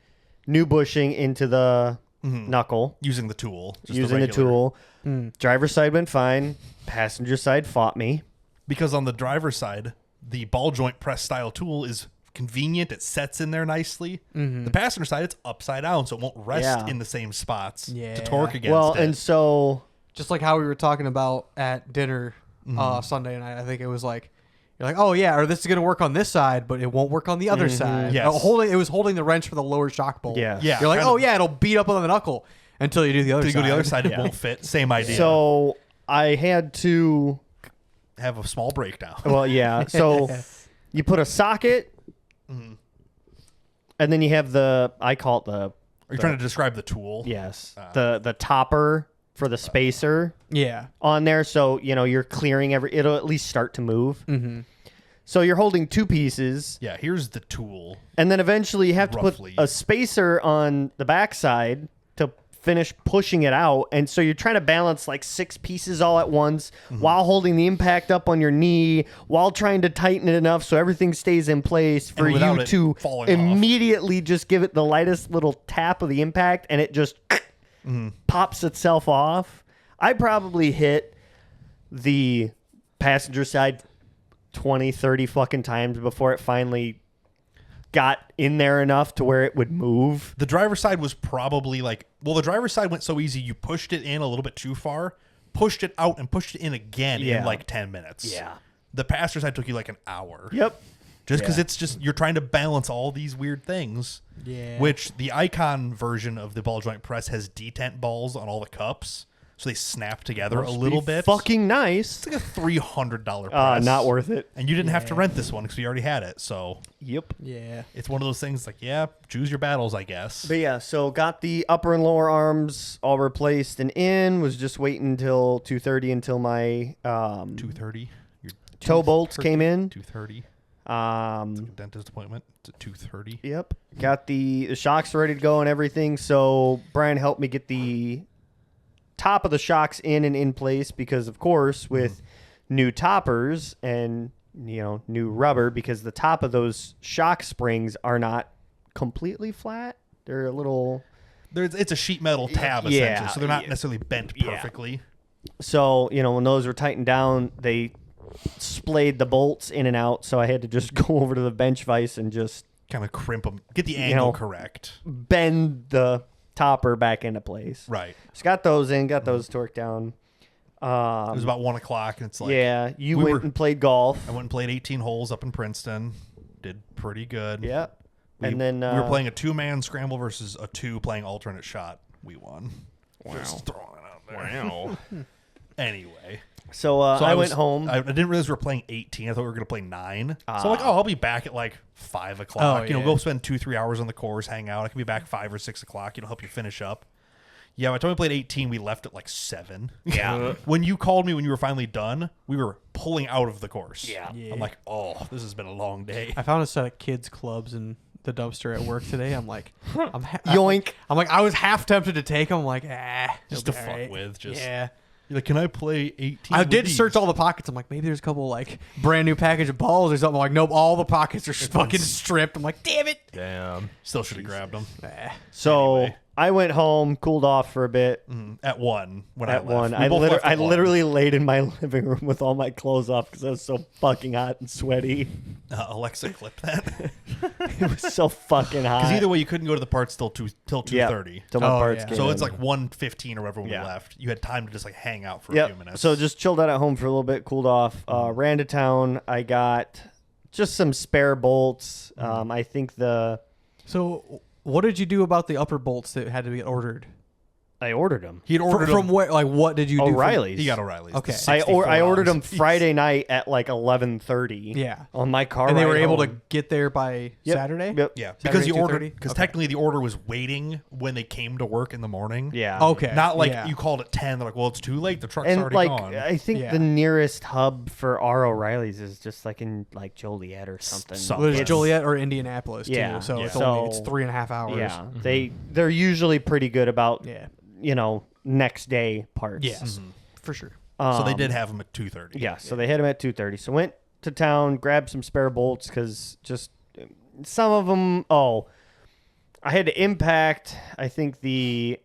new bushing into the knuckle Using the tool. just using the regular. tool. Driver's side went fine. Passenger side fought me. Because on the driver's side, the ball joint press style tool is convenient. It sets in there nicely. The passenger side, it's upside down, so it won't rest Yeah. in the same spots Yeah. to torque against Well, it. and so Just like how we were talking about at dinner Sunday night. I think it was like, you're like, oh yeah, or this is gonna work on this side, but it won't work on the other side. Yes. It was holding the wrench for the lower shock bolt. Yeah. Yeah, You're like, kind oh of. yeah, it'll beat up on the knuckle until you do the other to side. go to the other side, it Yeah. won't fit. Same idea. so I had to. have a small breakdown. Well, yeah. So you put a socket, and then you have I call it the Are you trying to describe the tool? yes the topper for the spacer Yeah. on there. So you're clearing it'll at least start to move. So you're holding two pieces, Yeah, here's the tool. and then eventually you have to Roughly. put a spacer on the backside to finish pushing it out. And so you're trying to balance like 6 pieces all at once while holding the impact up on your knee, while trying to tighten it enough so everything stays in place for without you it to falling off. immediately just give it the lightest little tap of the impact, and it just pops itself off. I probably hit the passenger side 20, 30 fucking times before it finally got in there enough to where it would move. The driver's side was probably like, well, the driver's side went so easy, you pushed it in a little bit too far, pushed it out, and pushed it in again in Yeah. like 10 minutes. Yeah. The passenger side took you like an hour. Yep. Just because Yeah. it's just, you're trying to balance all these weird things. Yeah. Which the Icon version of the ball joint press has detent balls on all the cups. So they snap together a little bit. Fucking nice. It's like a $300 press. Not worth it. And you didn't have to rent this one because we already had it. So Yep. Yeah. it's one of those things like, yeah, choose your battles, I guess. But yeah, so got the upper and lower arms all replaced and in. Was just waiting until 2:30 until my 230. Your toe bolts came in. 230. Dentist appointment. It's at 2:30. Yep. Got the shocks ready to go and everything. So Brian helped me get the top of the shocks in place because, of course, with new toppers and new rubber, because the top of those shock springs are not completely flat. They're a little. It's a sheet metal tab essentially, so they're not necessarily bent perfectly. So when those were tightened down, they splayed the bolts in and out. So I had to just go over to the bench vise and just kind of crimp them, get the angle correct, bend the topper back into place. Right. So got those torqued down. It was about 1 o'clock, and it's like you went and played golf. I went and played 18 holes up in Princeton. Did pretty good. Yeah. And then we were playing a 2-man scramble versus a 2 playing alternate shot. We won. Wow. Just throwing it out there. Wow. Anyway. So I went home. I didn't realize we were playing 18. I thought we were going to play 9. So I'm like, I'll be back at like 5 o'clock. Go spend 2-3 hours on the course, hang out. I can be back 5 or 6 o'clock. Help you finish up. Yeah, by the time we played 18, we left at like 7. Yeah. When you called me when you were finally done, we were pulling out of the course. Yeah. I'm like, oh, this has been a long day. I found a set of kids clubs in the dumpster at work today. I'm like, yoink. I'm like, I was half tempted to take them. I'm like, just to fuck with. Yeah. You're like, can I play 18? I did search all the pockets. I'm like, maybe there's a couple like brand new package of balls or something. I'm like, nope, all the pockets are fucking stripped. I'm like, damn it. Damn. Still should have grabbed them. So Anyway. I went home, cooled off for a bit. At 1 when At I left. 1, We both left I at 1. literally laid in my living room with all my clothes off because I was so fucking hot and sweaty. Alexa clipped that. It was so fucking hot. Because either way, you couldn't go to the parts till 2:30. Till my parts came So it's in. like 1:15 or whatever when we left. You had time to just like hang out for a Yep. few minutes. So just chilled out at home for a little bit, cooled off. Ran to town. I got just some spare bolts. I think So what did you do about the upper bolts that had to be ordered? I ordered them. he'd ordered From them. where? Like, what did you do? O'Reilly's. He got O'Reilly's. Okay. The I ordered them $64 Friday night at like 11:30. Yeah. On my car. And they ride were able to home. get there by Yep. Saturday? Yep. Yeah, Saturday, because you ordered. 2:30? Because Okay. technically the order was waiting when they came to work in the morning. Yeah. Okay. Not like yeah. you called at 10. They're like, well, it's too late. The truck's And already like gone. I think Yeah. the nearest hub for our O'Reilly's is just like in like Joliet or something. Some- Well, there's It's- Joliet or Indianapolis, Yeah. too. So Yeah. it's only So- 3.5 hours. Yeah. They're usually pretty good about Yeah. next day parts. Yes. For sure. so they did have them at 2:30. Yeah, so they hit them at 2:30. So went to town, grabbed some spare bolts because just some of them. Oh, I had to impact. I think the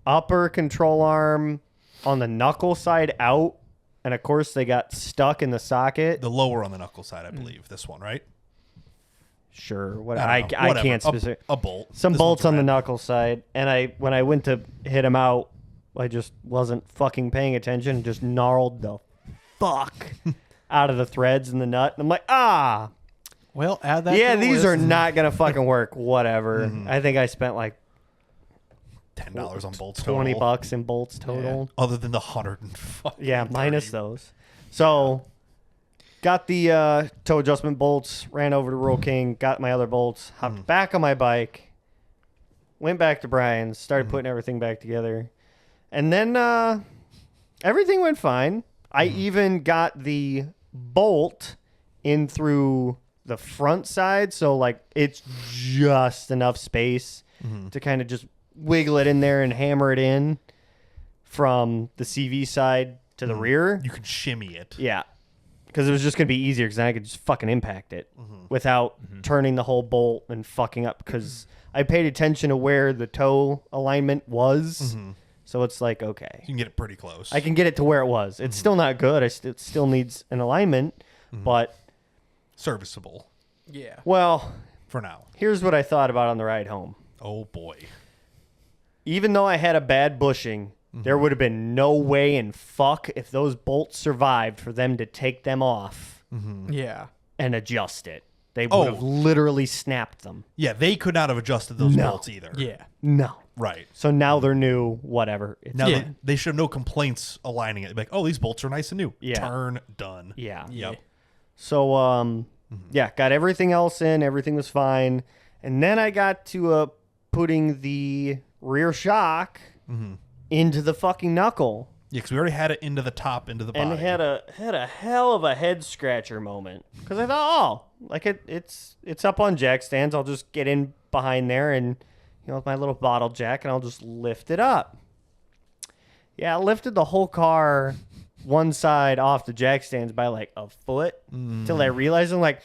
upper control arm on the knuckle side out, and of course they got stuck in the socket. The lower on the knuckle side, I believe. This one, right? Sure, what I I don't know. I Whatever. can't specific. A bolt. Some This bolts one's on the red. knuckle side, and when I went to hit them out, I just wasn't fucking paying attention. Just gnarled the fuck out of the threads in the nut. And I'm like, Well, add that. yeah, to the these list. are not gonna fucking work. Whatever. I think I spent like $10 on bolts. $20 in bolts total. Other than the 105. Yeah, minus those. So got the toe adjustment bolts, ran over to Rural King, got my other bolts, hopped back on my bike, went back to Brian's, started putting everything back together. And then everything went fine. I even got the bolt in through the front side, so like it's just enough space to kind of just wiggle it in there and hammer it in from the CV side to the rear. You can shimmy it. Yeah, because it was just going to be easier because then I could just fucking impact it without turning the whole bolt and fucking up because I paid attention to where the toe alignment was. So it's like, okay, You can get it pretty close. I can get it to where it was. It's still not good. It still needs an alignment, but Serviceable Yeah. well, for now. here's what I thought about on the ride home. Oh, boy. Even though I had a bad bushing, there would have been no way in fuck if those bolts survived for them to take them off Yeah. and adjust it. They would have literally snapped them. Yeah, they could not have adjusted those No. bolts either. Yeah. No. Right. So now they're new, whatever. It's Now Yeah. they should have no complaints aligning it. Like, oh, these bolts are nice and new. Yeah. Turn, done. yeah. Yep. So, yeah, got everything else in. Everything was fine. And then I got to putting the rear shock into the fucking knuckle. Yeah, because we already had it into the body. And had a hell of a head scratcher moment. Because I thought, like it's up on jack stands. I'll just get in behind there and, with my little bottle jack, and I'll just lift it up. Yeah, I lifted the whole car one side off the jack stands by like a foot till I realized I'm like,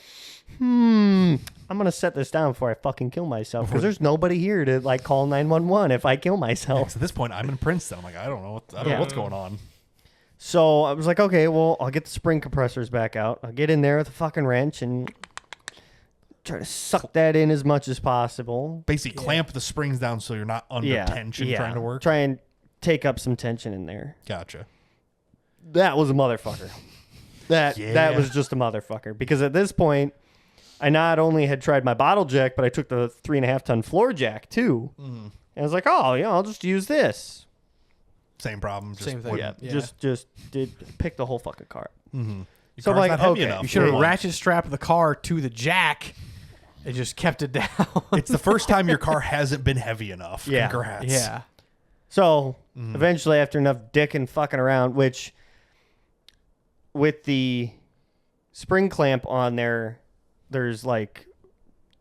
I'm going to set this down before I fucking kill myself because there's nobody here to like call 911 if I kill myself. Yeah, at this point, I'm in Princeton. I'm like, I don't know what's going on. So I was like, okay, well, I'll get the spring compressors back out. I'll get in there with a fucking wrench and try to suck that in as much as possible. Basically, clamp the springs down so you're not under tension trying to work. Try and take up some tension in there. Gotcha. That was a motherfucker. That was just a motherfucker. Because at this point, I not only had tried my bottle jack, but I took the 3.5 ton floor jack too. And I was like, I'll just use this. Same problem. Same thing. Yeah. Just did pick the whole fucking car up. Your So I'm car's like, not heavy okay. enough. You should have One. ratchet strapped the car to the jack and just kept it down. It's the first time your car hasn't been heavy enough. Yeah. Congrats. Yeah. So eventually, after enough dicking fucking around, which with the spring clamp on there, there's like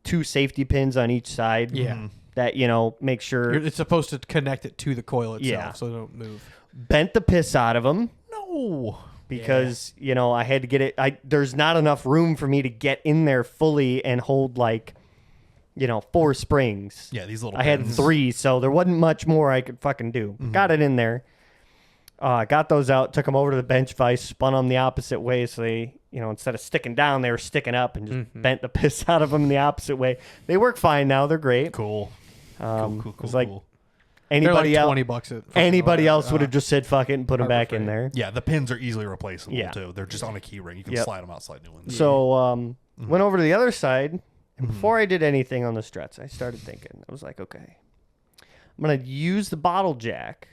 2 safety pins on each side. Yeah. That, make sure. It's supposed to connect it to the coil itself Yeah. so it don't move. Bent the piss out of them No. because, I had to get it. There's not enough room for me to get in there fully and hold like, 4 springs. Yeah, these little I had pins. 3, so there wasn't much more I could fucking do. Got it in there. Got those out, took them over to the bench vise, spun them the opposite way so they, instead of sticking down, they were sticking up and just bent the piss out of them in the opposite way. They work fine now. They're great. Cool. It was Cool. like Cool. anybody They're else. like $20 at Anybody else would have just said fuck it and put them Harbor back in Freight. there. Yeah, the pins are easily replaceable Yeah. too. They're just on a key ring. You can Yep. slide them out, slide new ones. So went over to the other side, and before I did anything on the struts, I started thinking. I was like, okay, I'm gonna use the bottle jack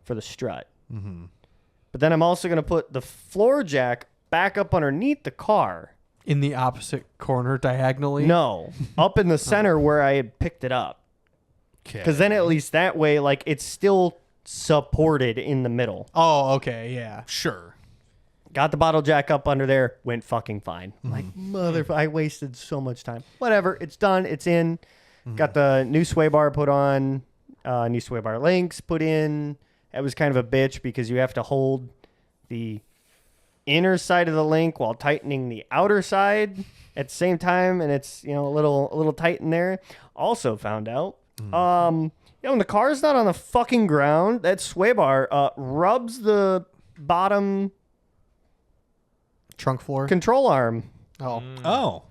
for the strut, but then I'm also gonna put the floor jack back up underneath the car. In the opposite corner diagonally? No, up in the center where I had picked it up, because then at least that way, like it's still supported in the middle. Oh, okay, yeah. Sure. Got the bottle jack up under there, went fucking fine. Like, I wasted so much time. Whatever, it's done, it's in. Got the new sway bar put on, new sway bar links put in. That was kind of a bitch because you have to hold the inner side of the link while tightening the outer side at the same time, and it's, a little tight in there. Also found out, when the car's not on the fucking ground, that sway bar rubs the bottom Trunk floor? control arm Oh. Oh.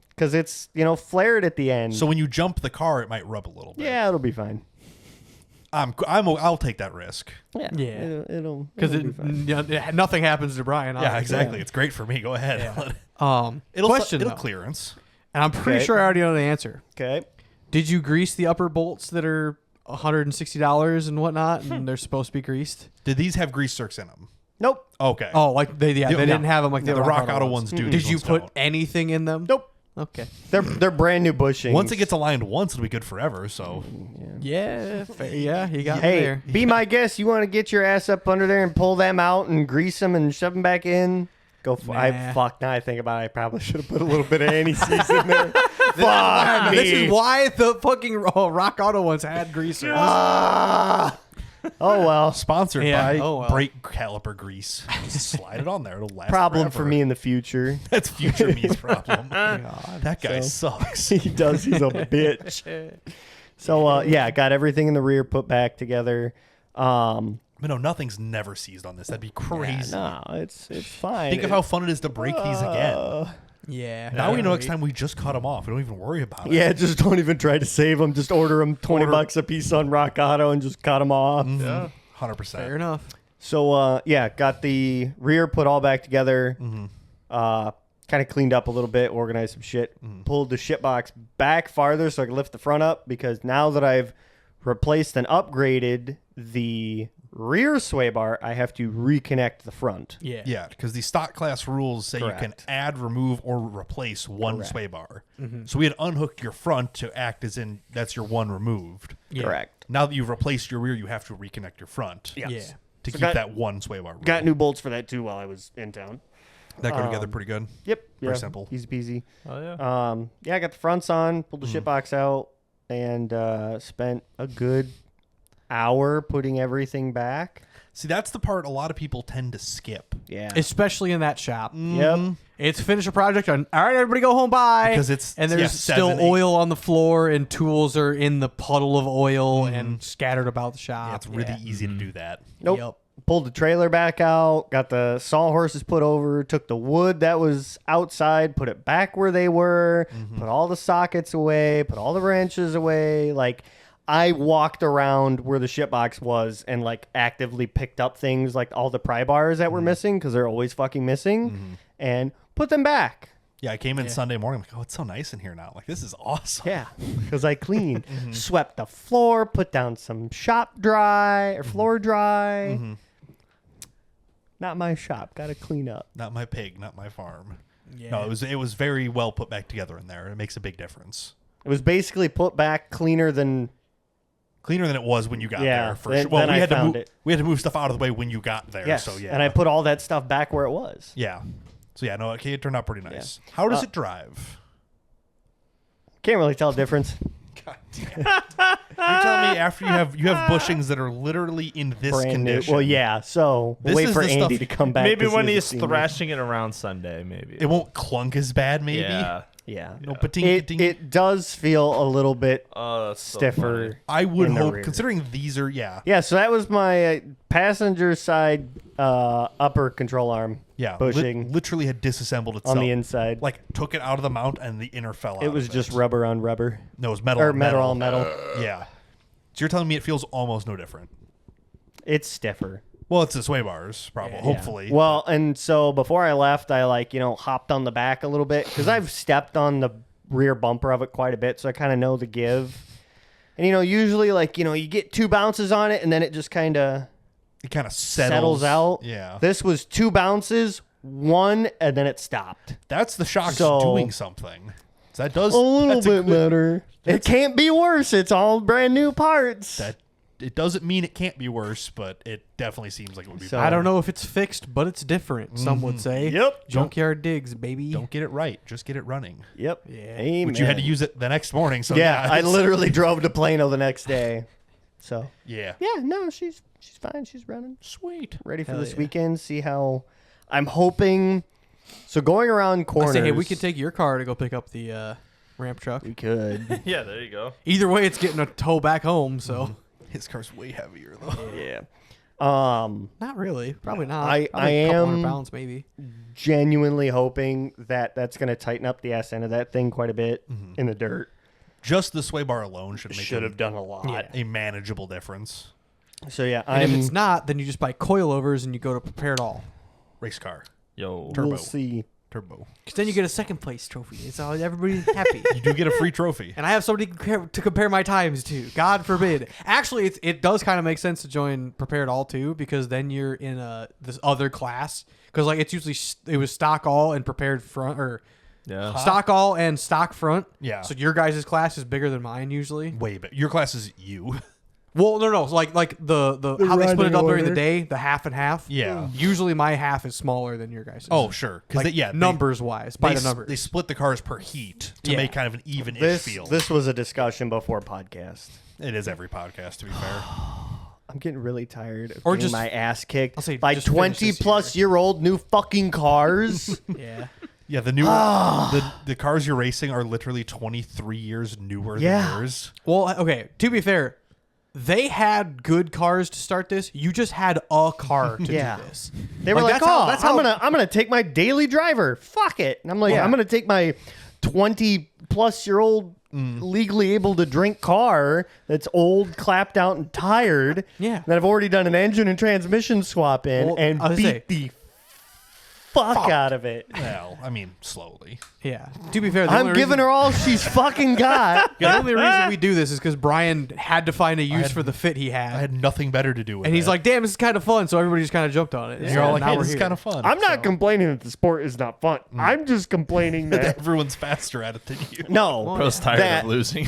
because it's flared at the end. So when you jump the car, it might rub a little bit. yeah, it'll be fine. I'll take that risk. Yeah, Yeah. it'll Because be fine. nothing happens to Brian. Yeah, obviously. exactly. It's great for me. Go ahead. Yeah. it'll Question, it'll though. clearance. And I'm pretty Okay. sure I already know the answer. Okay. Did you grease the upper bolts that are $160 and whatnot, and they're supposed to be greased? Did these have grease zerks in them? Nope. Okay. Oh, like they Yeah, didn't have them like the Rock Auto ones do. Did These you ones put don't. anything in them? Nope. Okay. They're brand new bushings. Once it gets aligned once, it'll be good forever. So Yeah. Yeah, you got me Hey, there. be my guest. You want to get your ass up under there and pull them out and grease them and shove them back in? Go for Nah. Now I think about it. I probably should have put a little bit of anti-seize in there. Fuck me. This is why the fucking Rock Auto ones had greasers. Ah. Oh, well. sponsored Yeah. by Oh, well. brake caliper grease. Just slide it on there. It'll last. Problem forever. for me in the future. That's future me's problem. That guy sucks. He does. He's a bitch. So, got everything in the rear put back together. But no, nothing's never seized on this. That'd be crazy. No, it's fine. Think of how fun it is to break these again. Yeah. Now we know next time we just cut them off. We don't even worry about it. Yeah, just don't even try to save them. Just order them $20 a piece on Rock Auto and just cut them off. Yeah. 100%. Fair enough. So, got the rear put all back together. Kind of cleaned up a little bit, organized some shit. Pulled the shit box back farther so I could lift the front up because now that I've replaced and upgraded the rear sway bar, I have to reconnect the front. Yeah. Yeah, because the stock class rules say you can Correct. add, remove, or replace one Correct. sway bar. So we had unhooked your front to act as in that's your one removed. Yeah. Correct. Now that you've replaced your rear, you have to reconnect your front. Yes. Yeah. to keep got- that one sway bar. Got rolling. new bolts for that too while I was in town. That go together pretty good. Yep. Very yeah, simple. Easy peasy. Oh yeah. Yeah, I got the fronts on, pulled the shit box out, and spent a good hour putting everything back. See, that's the part a lot of people tend to skip. Yeah. Especially in that shop. Yep. It's finish a project and all right, everybody go home, bye. Because it's and there's yeah, still 7, 8. oil on the floor and tools are in the puddle of oil and scattered about the shop. Yeah, it's really easy to do that. Nope. Yep. Pulled the trailer back out, got the sawhorses put over, took the wood that was outside, put it back where they were, put all the sockets away, put all the wrenches away. Like, I walked around where the shit box was and, like, actively picked up things like all the pry bars that were missing because they're always fucking missing and put them back. Yeah, I came in Sunday morning. I'm like, oh, it's so nice in here now. Like, this is awesome. Yeah, because I cleaned, swept the floor, put down some shop dry or floor dry. Not my shop. Got to clean up. Not my pig, not my farm. Yeah. No, it was very well put back together in there. It makes a big difference. It was basically put back cleaner than. Cleaner than it was when you got Yeah, there. For then- sure. Well, then we I had to found move. it. We had to move stuff out of the way when you got there. Yes. So yeah, And I put all that stuff back where it was. yeah. So yeah, no, okay, it turned out pretty nice. How does it drive? Can't really tell the difference. God damn. You're telling me after you have bushings that are literally in this Brand new. condition. Well, yeah. So This we'll wait is for the Andy stuff- to come back. Maybe 'cause when he he's hasn't seen it. thrashing it around Sunday, maybe. It won't clunk as bad, maybe. Yeah. Yeah. No, pating, It does feel a little bit Oh, that's so stiffer. funny. I would in the hope, rear. considering these are Yeah. So that was my passenger side upper control arm. Bushing literally had disassembled itself on the inside. Like took it out of the mount and the inner fell out. It was of just rubber on rubber. No, it was metal. Or on metal on metal. Yeah. So you're telling me it feels almost no different? It's stiffer. Well, it's the sway bars, probably. Yeah. Hopefully. Well, and so before I left, I hopped on the back a little bit because I've stepped on the rear bumper of it quite a bit, so I kind of know the give. And usually you get 2 bounces on it, and then it just kind of it kind of settles out. Yeah. This was 2 bounces, 1, and then it stopped. That's the shock's So- doing something. So that does A little that's bit good- better. It can't be worse. It's all brand new parts. That it doesn't mean it can't be worse, but it definitely seems like it would be So- better. I don't know if it's fixed, but it's different. Some would say. Yep. Junkyard digs, baby. Don't get it right. Just get it running. Yep. Yeah. Amen. Which you had to use it the next morning. So Yeah, I it's- literally drove to Plano the next day. So Yeah. yeah, no, she's fine. She's running. Sweet. Ready for Hell this yeah. weekend. See how I'm hoping. So going around I corners. say, hey, we could take your car to go pick up the ramp truck. We could. Yeah, there you go. Either way, it's getting a tow back home. So His car's way heavier though. Yeah. not really, probably not. I Probably a couple am- 100 pounds, maybe. Genuinely hoping that that's going to tighten up the ass end of that thing quite a bit in the dirt. Just the sway bar alone should make Should have done a lot. Yeah. a manageable difference. So yeah, And if it's I'm. not, then you just buy coilovers and you go to Prepare It All. Race car. Yo. Turbo. We'll see. Turbo. Because then you get a second place trophy. It's all everybody's happy. You do get a free trophy. And I have somebody to compare my times to. God forbid. Actually, it does kind of make sense to join Prepare It All too, because then you're in this other class. Because it's usually it was stock all and prepared front, or Yeah. stock all and stock front. Yeah. So your guys' class is bigger than mine usually. Way but your class is you. Well, no. So like the how they split it running up during the order. day, the half and half. Yeah. Usually my half is smaller than your guys'. Oh, sure. Because Like, numbers wise, by the numbers. They split the cars per heat to Yeah. make kind of an even-ish This feel. this was a discussion before podcast. It is every podcast, to be fair. I'm getting really tired of Or getting just- my ass kicked I'll say by just finish 20 this plus year old new fucking cars. Yeah. Yeah, the newer the cars you're racing are literally 23 years newer Yeah. than yours. Well, okay. To be fair, they had good cars to start this. You just had a car to Yeah. do this. They were like, that's how- "Oh, that's I'm how- gonna take my daily driver. Fuck it." And I'm like, Yeah. "I'm gonna take my 20 plus year old legally able to drink car that's old, clapped out, and tired. Yeah. That I've already done an engine and transmission swap in Well, and I was beat gonna say- the fuck out of it. Well, I mean, slowly. Yeah. To be fair, I'm giving her all she's fucking got. The only reason we do this is because Brian had to find a use for the fit he had. I had nothing better to do with And he's it. like, damn, this is kind of fun. So everybody just kind of jumped on it. And you're all like, now hey, we're this is here. kind of fun. I'm not complaining that the sport is not fun. I'm just complaining that Everyone's faster at it than you. no, Bro's tired that- of losing.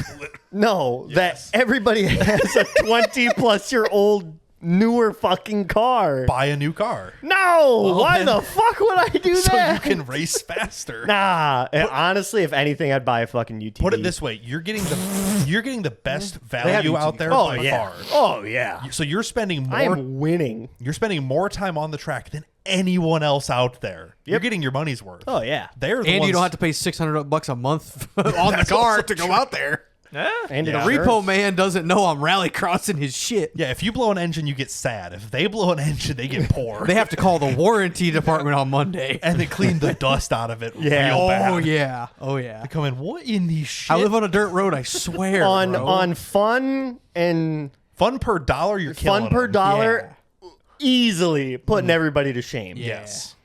no, that everybody has a 20 plus year old newer fucking car. Buy a new car No, why the fuck would I do so that? you can race faster. Nah, and honestly, if anything, I'd buy a fucking UTV. Put it this way: you're getting the best have value out UTVs. there Oh by yeah. far. Oh yeah. So you're spending more. I'm winning. You're spending more time on the track than anyone else out there. You're getting your money's worth. Oh yeah. They're the And ones, you don't have to pay $600 a month on the That's car also to go true. out there. Yeah. And Yeah. The insurance. repo man doesn't know I'm rallycrossing his shit. Yeah, if you blow an engine, you get sad. If they blow an engine, they get poor. They have to call the warranty department on Monday. and they clean the dust out of it. Yeah. real bad. Oh yeah. Oh yeah. They come in. What in the shit? I live on a dirt road. I swear. on bro. on fun and fun per dollar. You're killing fun per them. dollar, easily putting everybody to shame. Yes,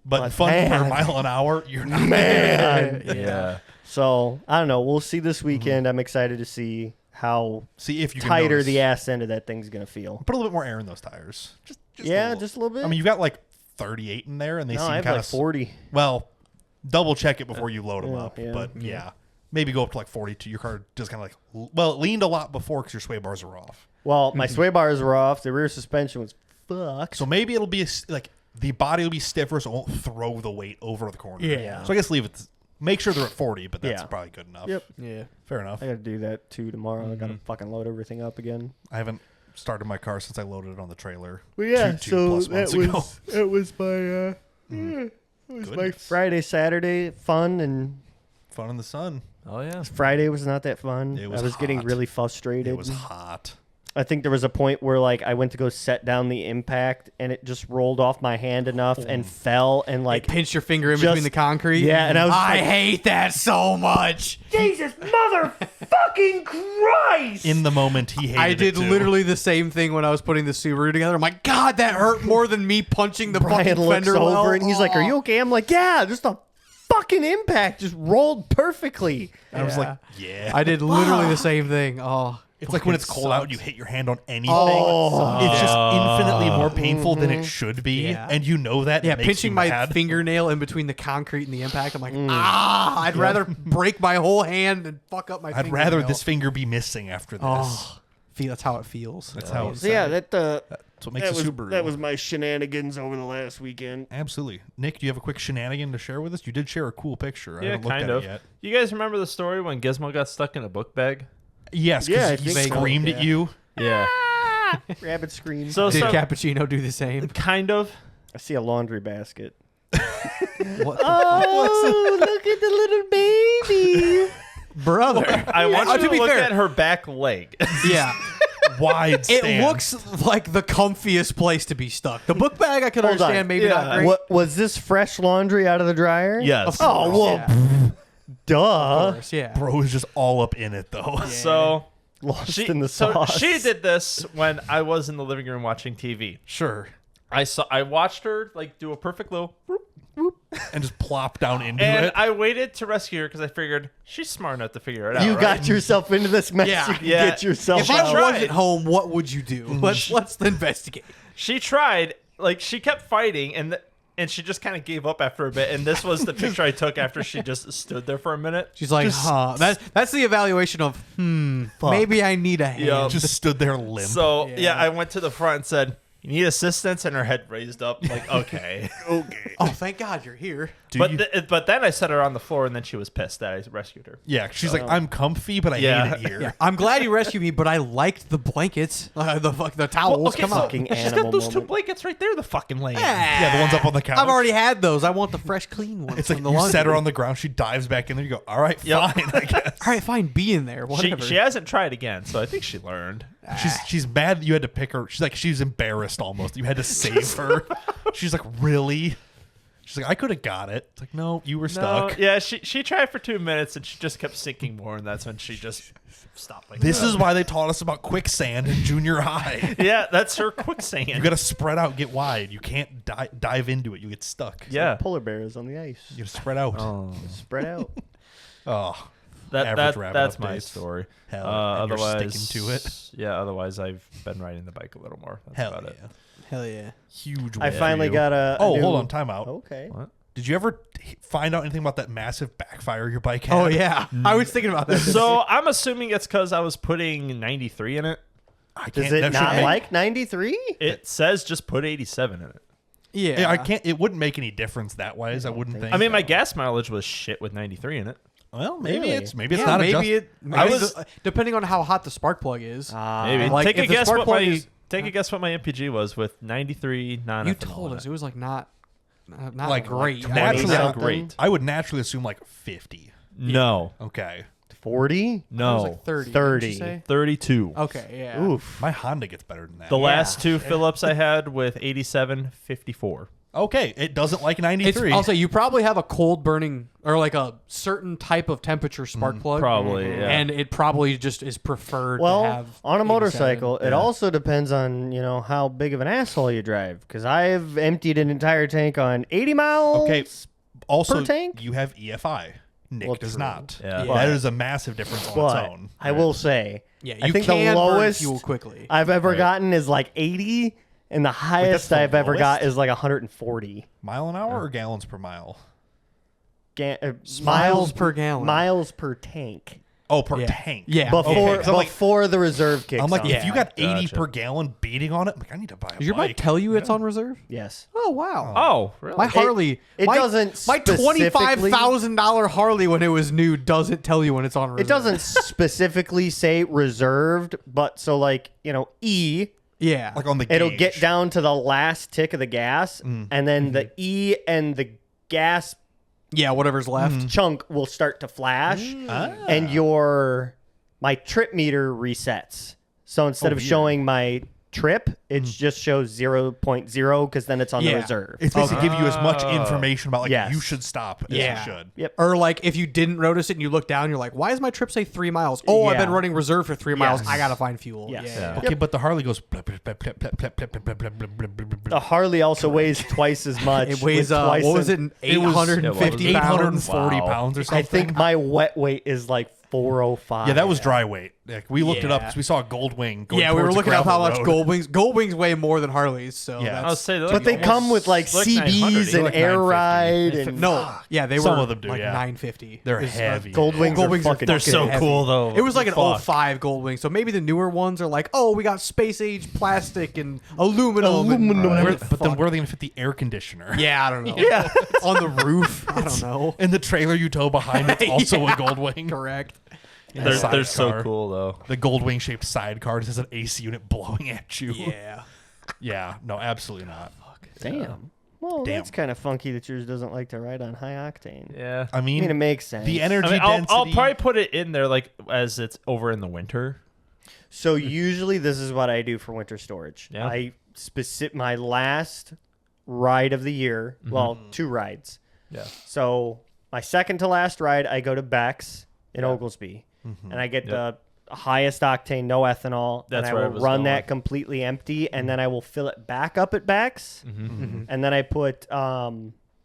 but But fun per man. mile an hour. You're not. Man. Yeah. So I don't know. We'll see this weekend. I'm excited to see how See if you can tighter notice. the ass end of that thing's gonna feel. Put a little bit more air in those tires. Just Yeah, a little. just a little bit. I mean, you've got like 38 in there, and they no, seem I have kind like of 40. Well, double check it before you load them Yeah, up. yeah. But yeah, maybe go up to like 42. Your car just kind of like it leaned a lot before because your sway bars are off. Well, my sway bars were off. The rear suspension was fucked. So maybe it'll be like the body will be stiffer, so it won't throw the weight over the corner. Yeah. So I guess leave it. Make sure they're at 40, but that's Yeah. probably good enough. Yep. Yeah. Fair enough. I got to do that too tomorrow. I got to fucking load everything up again. I haven't started my car since I loaded it on the trailer. Well, yeah. two plus months ago. It was my it was my Goodness. Friday, Saturday fun, and Fun in the sun. Oh yeah. Friday was not that fun. It was I was getting hot. really frustrated. It was hot. I think there was a point where like I went to go set down the impact and it just rolled off my hand enough and fell and like Pinch your finger in just- between the concrete. Yeah, and I was I like- hate that so much. Jesus motherfucking Christ! In the moment, he hated I it did too. literally the same thing when I was putting the Subaru together. I'm like, God, that hurt more than me punching the Brian fucking looks fender over well. and he's like, "Are you okay?" I'm like, "Yeah, just a fucking impact just rolled perfinitely." I was like, yeah. I did literally the same thing. Oh, It's like when it's fucking cold out sucks. and you hit your hand on anything. Oh. It's just infinitely more painful than it should be. Yeah. And you know that. Yeah, It makes pinching you my mad. fingernail in between the concrete and the impact. I'm like, I'd rather break my whole hand than fuck up my I'd fingernail. rather this finger be missing after this. Oh, that's how it feels. That's how So yeah, that's what makes a Subaru. that was my shenanigans over the last weekend. Absolutely. Nick, do you have a quick shenanigan to share with us? You did share a cool picture. I Yeah, haven't looked kind at of. it yet. You guys remember the story when Gizmo got stuck in a book bag? Yes, Yeah, I because he think so, screamed at yeah. you. Yeah. Rabbit scream. So, Did so Cappuccino do the same? kind of. I see a laundry basket. What Oh, look at the little baby. brother? I want you to to be look fair. at her back leg. Yeah, Wide stand. it looks like the comfiest place to be stuck. The book bag I could Hold on. understand, maybe not Yeah. great. What was this fresh laundry out of the dryer? Yes. Oh well, Yeah, duh. of course, yeah. Bro is just all up in it, though. So Lost in the so sauce. she did this when I was in the living room watching TV. Sure. I watched her like do a perfect little whoop, And just plop down into and it. I waited to rescue her because I figured she's smart enough to figure it out. You right? got yourself into this mess. Yeah. You can Yeah. get yourself If out. I tried. wasn't home, what would you do? Let's investigate. She tried, like she kept fighting, and she just kind of gave up after a bit. And this was the picture I took after she just stood there for a minute. She's like, huh? That's the evaluation of, maybe I need a hand. Yeah. just stood there limp. So Yeah. yeah, I went to the front and said, "You need assistance," and her head raised up, like okay. okay. Oh, thank God you're here. Do but you? but then I set her on the floor, and then she was pissed that I rescued her. Yeah, she's like, I'm comfy, but I Yeah. hate it here. Yeah, I'm glad you rescued me, but I liked the blankets, the towels. Well, okay, Come so on. Fucking she's animal got those two moment. blankets right there. The fucking lane. Yeah, the ones up on the couch. I've already had those. I want the fresh, clean ones. It's like from the you laundry. set her on the ground, she dives back in there, you go, all right, Yep. fine, I guess. All right, fine, be in there. Whatever. She hasn't tried again, so I think she learned. She's mad that you had to pick her. She's embarrassed almost. You had to save her. She's like, really? She's like, I could have got it. It's like, no, you were No, stuck. yeah, she tried for 2 minutes and she just kept sinking more, and that's when she just stopped. Like This that. is why they taught us about quicksand in junior high. Yeah, that's her quicksand. You got to spread out, get wide. You can't dive into it. You get stuck. yeah, Polar bears on the ice. You got to spread out. Spread out. Oh, that average rabbit that's my updates. story. Hell, and you're Otherwise, sticking to it. Yeah, otherwise I've been riding the bike a little more. That's Hell about yeah. it. Hell yeah. Huge I win for finally you. got a. Oh, new- hold on, time out. Okay. What? Did you ever find out anything about that massive backfire your bike had? Oh yeah. I was thinking about that. So I'm assuming it's because I was putting 93 in it. I Does can't- it that not shouldn't like 93? It says just put 87 in it. Yeah. I can't. It wouldn't make any difference that wise. I wouldn't think. I mean, my gas mileage was shit with 93 in it. well, maybe Really? it's maybe it's Yeah, not maybe adjust- it. Maybe depending on how hot the spark plug is. Maybe. Like, take a if the guess spark what plug my is- take a guess what my MPG was with 93 non. You told us it was like not Like, great. like, I naturally, mean, not something. great. I would naturally assume like 50. No, Okay, 40? it was no, like 30. 30. Didn't you say? 32. Okay, yeah. Oof. my Honda gets better than that. The last two Phillips I had with 87, 54. Okay, it doesn't like It's, 93. I'll say you probably have a cold burning or like a certain type of temperature spark plug. Probably, yeah. And it probably just is preferred to Well, have on a 87. motorcycle, it Yeah. also depends on, how big of an asshole you drive. Because I've emptied an entire tank on 80 miles. okay, also per tank? you have EFI. Nick Well, does true. not. Yeah. Yeah. That is a massive difference on its But own. I will say, Yeah, I you think the can burn lowest fuel quickly. I've ever Right. gotten is like 80, and the highest the I've ever got lowest? is like 140. Mile an hour or gallons per mile? Miles per gallon. Miles per tank. Oh, per Yeah. tank. Yeah. Before 'cause I'm like- before the reserve kicks I'm like, on. if you got 80 Gotcha. per gallon beating on it, I'm like, I need to buy a Does your bike bike. tell you it's on reserve? Yes. Oh wow. Oh, really? My Harley, it my, doesn't My specifically- $25,000 Harley when it was new doesn't tell you when it's on reserve. It doesn't specifically say reserved, but so like, E, Yeah. Like on the it'll gauge. get down to the last tick of the gas, and then the E and the gas yeah. Whatever's left. chunk will start to flash, Ah. and my trip meter resets. So instead of showing my trip, it just shows 0.0 because then it's on the Yeah. reserve. It's basically give you as much information about like Yes. you should stop as Yeah. you should. Yep. Or like if you didn't notice it and you look down, you're like, why does my trip say 3 miles? Oh, I've been Yeah. running reserve for 3 miles. Yes. I gotta find fuel. Yes. Yeah. Yeah. Okay, but the Harley goes. Blip, blip, blip, blip, blip, blip, blip, blip, blip, blip, blip, blip, blip. The Harley also weighs twice as much. It weighs with twice what was as- it? It was 850 pounds. 840 Wow. pounds or something. I think my wet weight is like 405. Yeah, that was dry weight. Like, we looked it up Yeah. because we saw a Goldwing. Going Yeah, we were towards a looking up how gravel much road. Goldwings weigh more than Harleys. So Yeah. I that's was saying, But they come with like like 900, CBs and like air 950. ride and no. Yeah, they were Some of them do, like yeah. 950. They're It's, heavy. Goldwings are Goldwings fucking They're so heavy. cool, though. It was like an Fuck. 05 Goldwing. So maybe the newer ones are like, oh, we got space age plastic and aluminum. Aluminum. And, Where- but then where are they going to fit the air conditioner? yeah, I don't know. Yeah. On the roof. I don't know. And the trailer you tow behind it's also a Goldwing. Correct. In the They're so sidecar. cool, though. The Goldwing shaped sidecar just has an AC unit blowing at you. Yeah. Yeah. No, absolutely not. Damn. Well, Damn. that's kind of funky that yours doesn't like to ride on high octane. Yeah. I I mean, mean, it makes sense. the energy I mean, density. I'll probably put it in there like as it's over in the winter. So usually this is what I do for winter storage. Yeah. I my last ride of the year. Well, 2 rides. Yeah. So my second to last ride, I go to Beck's in Oglesby, and I get the highest octane, no ethanol. That's and where I I will was run going. that completely empty, and then I will fill it back up at Beck's, and then I put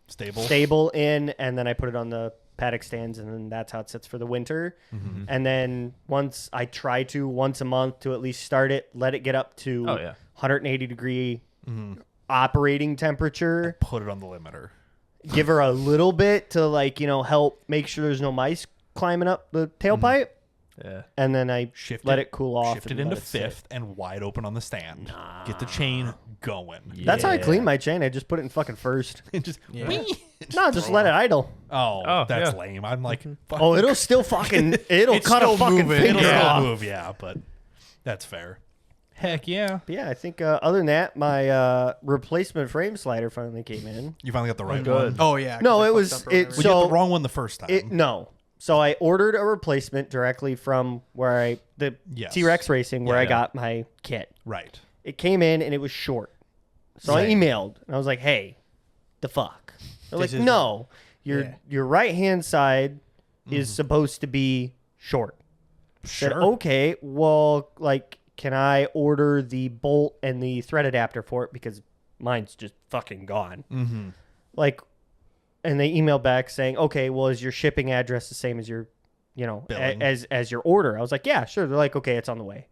stable. stable in, and then I put it on the paddock stands, and then that's how it sits for the winter. And then once I try to once a month to at least start it, let it get up to 180 degree operating temperature. Put it on the limiter. Give her a little bit to help make sure there's no mice climbing up the tailpipe, Yeah. and then I let it cool off. Shift it and into let sit. fifth and wide open on the stand. Get the chain going. That's how I clean my chain. I just put it in fucking first. And just No, just let it idle. oh, that's yeah. lame. I'm like, fuck. Oh, it'll still fucking it'll It's cut a still fucking moving. finger It'll still off. move, yeah, but that's fair. Heck yeah. But yeah, I think other than that, my replacement frame slider finally came in. You finally got the right good. one. Oh, yeah. 'cause No, I it fucked was- up or it- whatever. But you so- got the wrong one the first time. No. So I ordered a replacement directly from the Yes. T-Rex Racing where Yeah, I yeah. got my kit. Right. It came in and it was short. So I Same. emailed and I was like, "Hey, the fuck?" They're like, This is "No, Yeah. your right hand side is supposed to be short." I said, Sure. "Okay, well, can I order the bolt and the thread adapter for it because mine's just fucking gone?" Mm-hmm. And they emailed back saying, "Okay, well, is your shipping address the same as your, Billing. as your order?" I was like, "Yeah, sure." They're like, "Okay, it's on the way."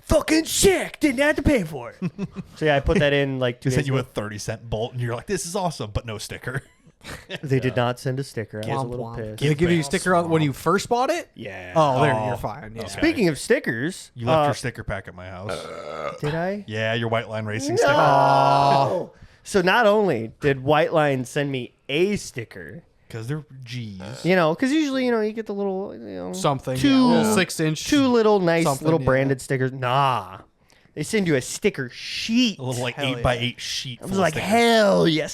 Fucking sick! Didn't have to pay for it. So yeah, I put that in 2 They days sent you ago. a 30-cent bolt, and you're like, this is awesome, but no sticker. They did not send a sticker. I was a Womp little womp. pissed. Did they give you a sticker on when you first bought it? Yeah. Oh, there, Oh. you're fine. Yeah. Okay. Speaking of stickers, You left your sticker pack at my house. did I? Yeah, your White Line Racing No. sticker. So not only did White Line send me a sticker, Because they're G's. because usually, you get the little, Something. two, yeah, a little 6-inch. two little nice something, little yeah. branded stickers. Nah. They send you a sticker sheet. A little like Hell 8x8 sheet. I full was of like, stickers. hell yes,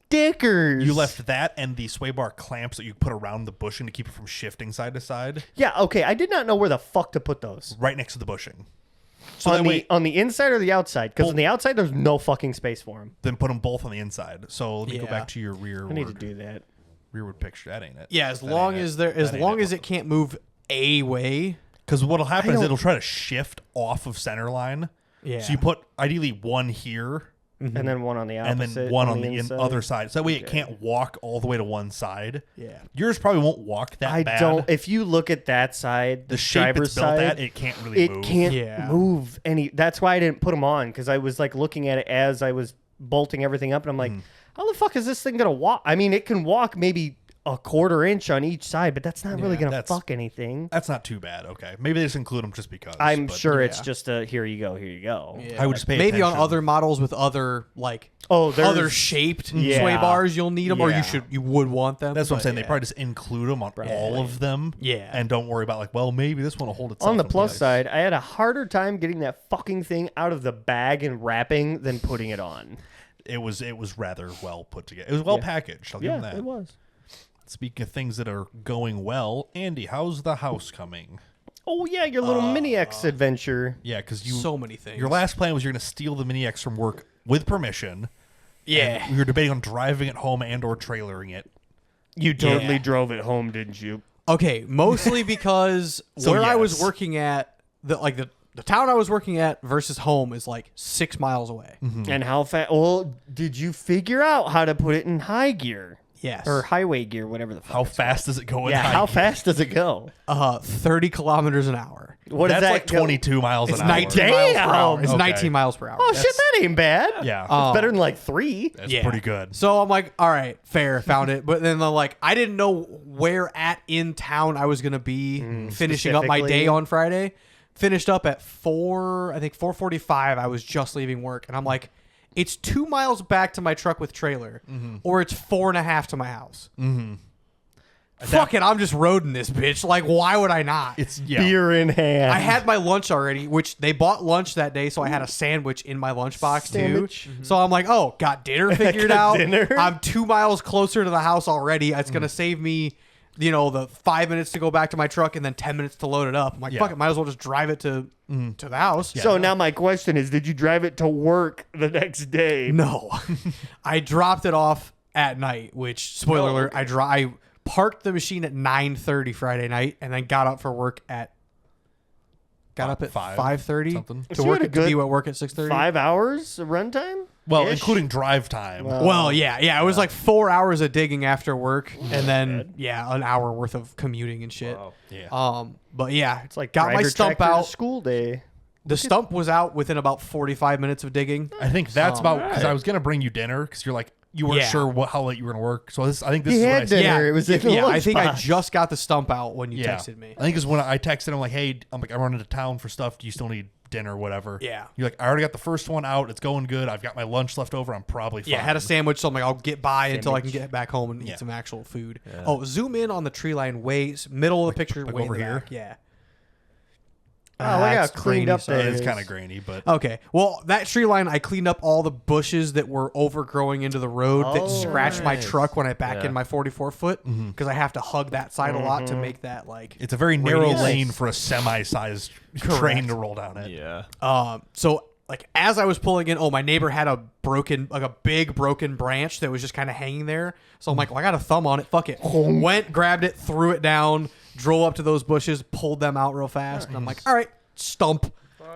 stickers. You left that and the sway bar clamps that you put around the bushing to keep it from shifting side to side Yeah, okay. I did not know where the fuck to put those. right next to the bushing. So on that the way, on the inside or the outside? Because on the outside, there's no fucking space for them. then put them both on the inside. So let me go Yeah. back to your rearward, I need to do that. rearward picture. That ain't it. Yeah, as That long ain't as it. there, as That ain't long it. as it can't move a way. Because what'll happen is don't- it'll try to shift off of center line. Yeah. So you put ideally one here And then one on the and opposite. then one on the inside. other side. So that way it can't walk all the way to one side. Yeah. Yours probably won't walk that I bad. don't. If you look at that side, The shape driver's it's built side, at, it can't really it move. can't Yeah. move any. That's why I didn't put them on, because I was like looking at it as I was bolting everything up, and I'm like, how the fuck is this thing gonna walk? I mean, it can walk maybe a quarter inch on each side, but that's not really gonna that's- fuck anything. That's not too bad. Okay, maybe they just include them just because. I'm but sure it's yeah. just a here you go, here you go. Yeah. I would just pay maybe on attention. other models with other Oh, there's other shaped Yeah. sway bars you'll need them, or Yeah. you would want them. That's what I'm but saying. yeah. They probably just include them on all of them. Yeah. And don't worry about like, well, maybe this one will hold itself. On the in plus place. side, I had a harder time getting that fucking thing out of the bag and wrapping than putting it on. it was rather well put together. It was well packaged. I'll give them that. it was. Speaking of things that are going well, Andy, how's the house coming? Oh yeah, your little Mini X adventure. Yeah, because you so many things. your last plan was you're going to steal the Mini X from work with permission. yeah. We were debating on driving it home and or trailering it. You totally Yeah. drove it home, didn't you? Okay, mostly because So, where I was yes. working at, the town I was working at versus home is like 6 miles away. And how fast? Well, did you figure out how to put it in high gear Yes. or highway gear, whatever the fuck? How it's fast does it go in called? Yeah, high how gear? fast does it go? 30 kilometers an hour. What That's does that like go? 22 miles It's an hour. 19 miles per hour. Damn. It's Okay. 19 miles per hour. Oh shit, that ain't bad. Yeah. It's better than like 3. That's Yeah. pretty good. So I'm like, all right, fair, found it. But then like, I didn't know where at in town I was gonna be finishing up my specifically. day on Friday. Finished up at 4:45. I was just leaving work, and I'm like, it's 2 miles back to my truck with trailer, or it's 4.5 to my house. Fuck it, I'm just roading this bitch. Like, why would I not? It's Beer in hand. I had my lunch already, which they bought lunch that day, so I had a sandwich in my lunchbox Sandwich. too. So I'm like, oh, got dinner figured Got out. dinner. I'm 2 miles closer to the house already. It's gonna save me, the 5 minutes to go back to my truck and then 10 minutes to load it up. I'm like, Yeah. fuck it, might as well just drive it to the house. So now my question is, did you drive it to work the next day? No, I dropped it off at night. Which spoiler alert, I parked the machine at 9:30 Friday night and then got up for work at. Got up at 5:30 something. to So you work had a to be good at work at 6:30. 5 hours of runtime? Well, Ish? including drive time. Well, yeah. It was like 4 hours of digging after work, and then an hour worth of commuting and shit. Yeah. But yeah, It's like got my driver stump tractor to out. school day. The stump was out within about 45 minutes of digging. I think that's about because I was gonna bring you dinner because you're like you weren't Yeah. sure how late you were gonna work. So I think this He is when had I said. dinner. It was in the yeah. I think I lunchbox. just got the stump out when you Yeah. texted me. I think it's when I texted him like, "Hey, I'm running to town for stuff. Do you still need dinner or whatever?" Yeah. You're like, "I already got the first one out. It's going good. I've got my lunch left over. I'm probably fine." Yeah, I had a sandwich, so I'm like, I'll get by until I can Sandwich. get back home and Yeah. eat some actual food. Oh, zoom in on the tree line, middle of the picture, like way in over the here? back. Yeah. Oh, look how it's cleaned grainy, up sorry. that It's is. kind of grainy, but Okay. Well, that tree line, I cleaned up all the bushes that were overgrowing into the road that Oh, scratched my nice. truck when I back Yeah. in my 44 foot because I have to hug that side a lot to make that like. it's a very narrow Radius. lane for a semi-sized train to roll down it. Yeah. So like as I was pulling in, my neighbor had a big broken branch that was just kind of hanging there. So I'm like, well, I got a thumb on it. Fuck it. Went, grabbed it, threw it down, drove up to those bushes, pulled them out real fast, and I'm like, all right, stump.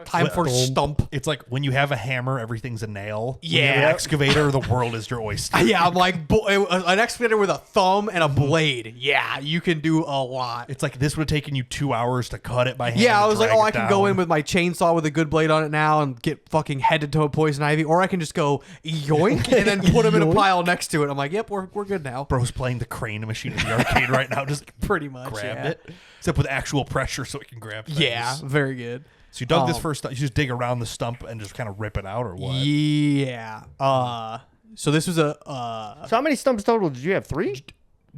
Time for stump. It's like when you have a hammer, everything's a nail. When you have Yeah. an excavator, the world is your oyster. Yeah, I'm like an excavator with a thumb and a blade. Yeah, you can do a lot. It's like this would have taken you 2 hours to cut it by hand. Yeah, I and was like, drag oh, it I can go down. in with my chainsaw with a good blade on it now and get fucking head to toe poison ivy, or I can just go yoink and then put them in a pile next to it. I'm like, yep, we're good now. Bro's playing the crane machine in the arcade right now. Just Pretty much. grabbed yeah. it, except with actual pressure, so it can grab things. Yeah, very good. So you dug this first. You just dig around the stump and just kind of rip it out, or what? Yeah. So this was So how many stumps total did you have? 3?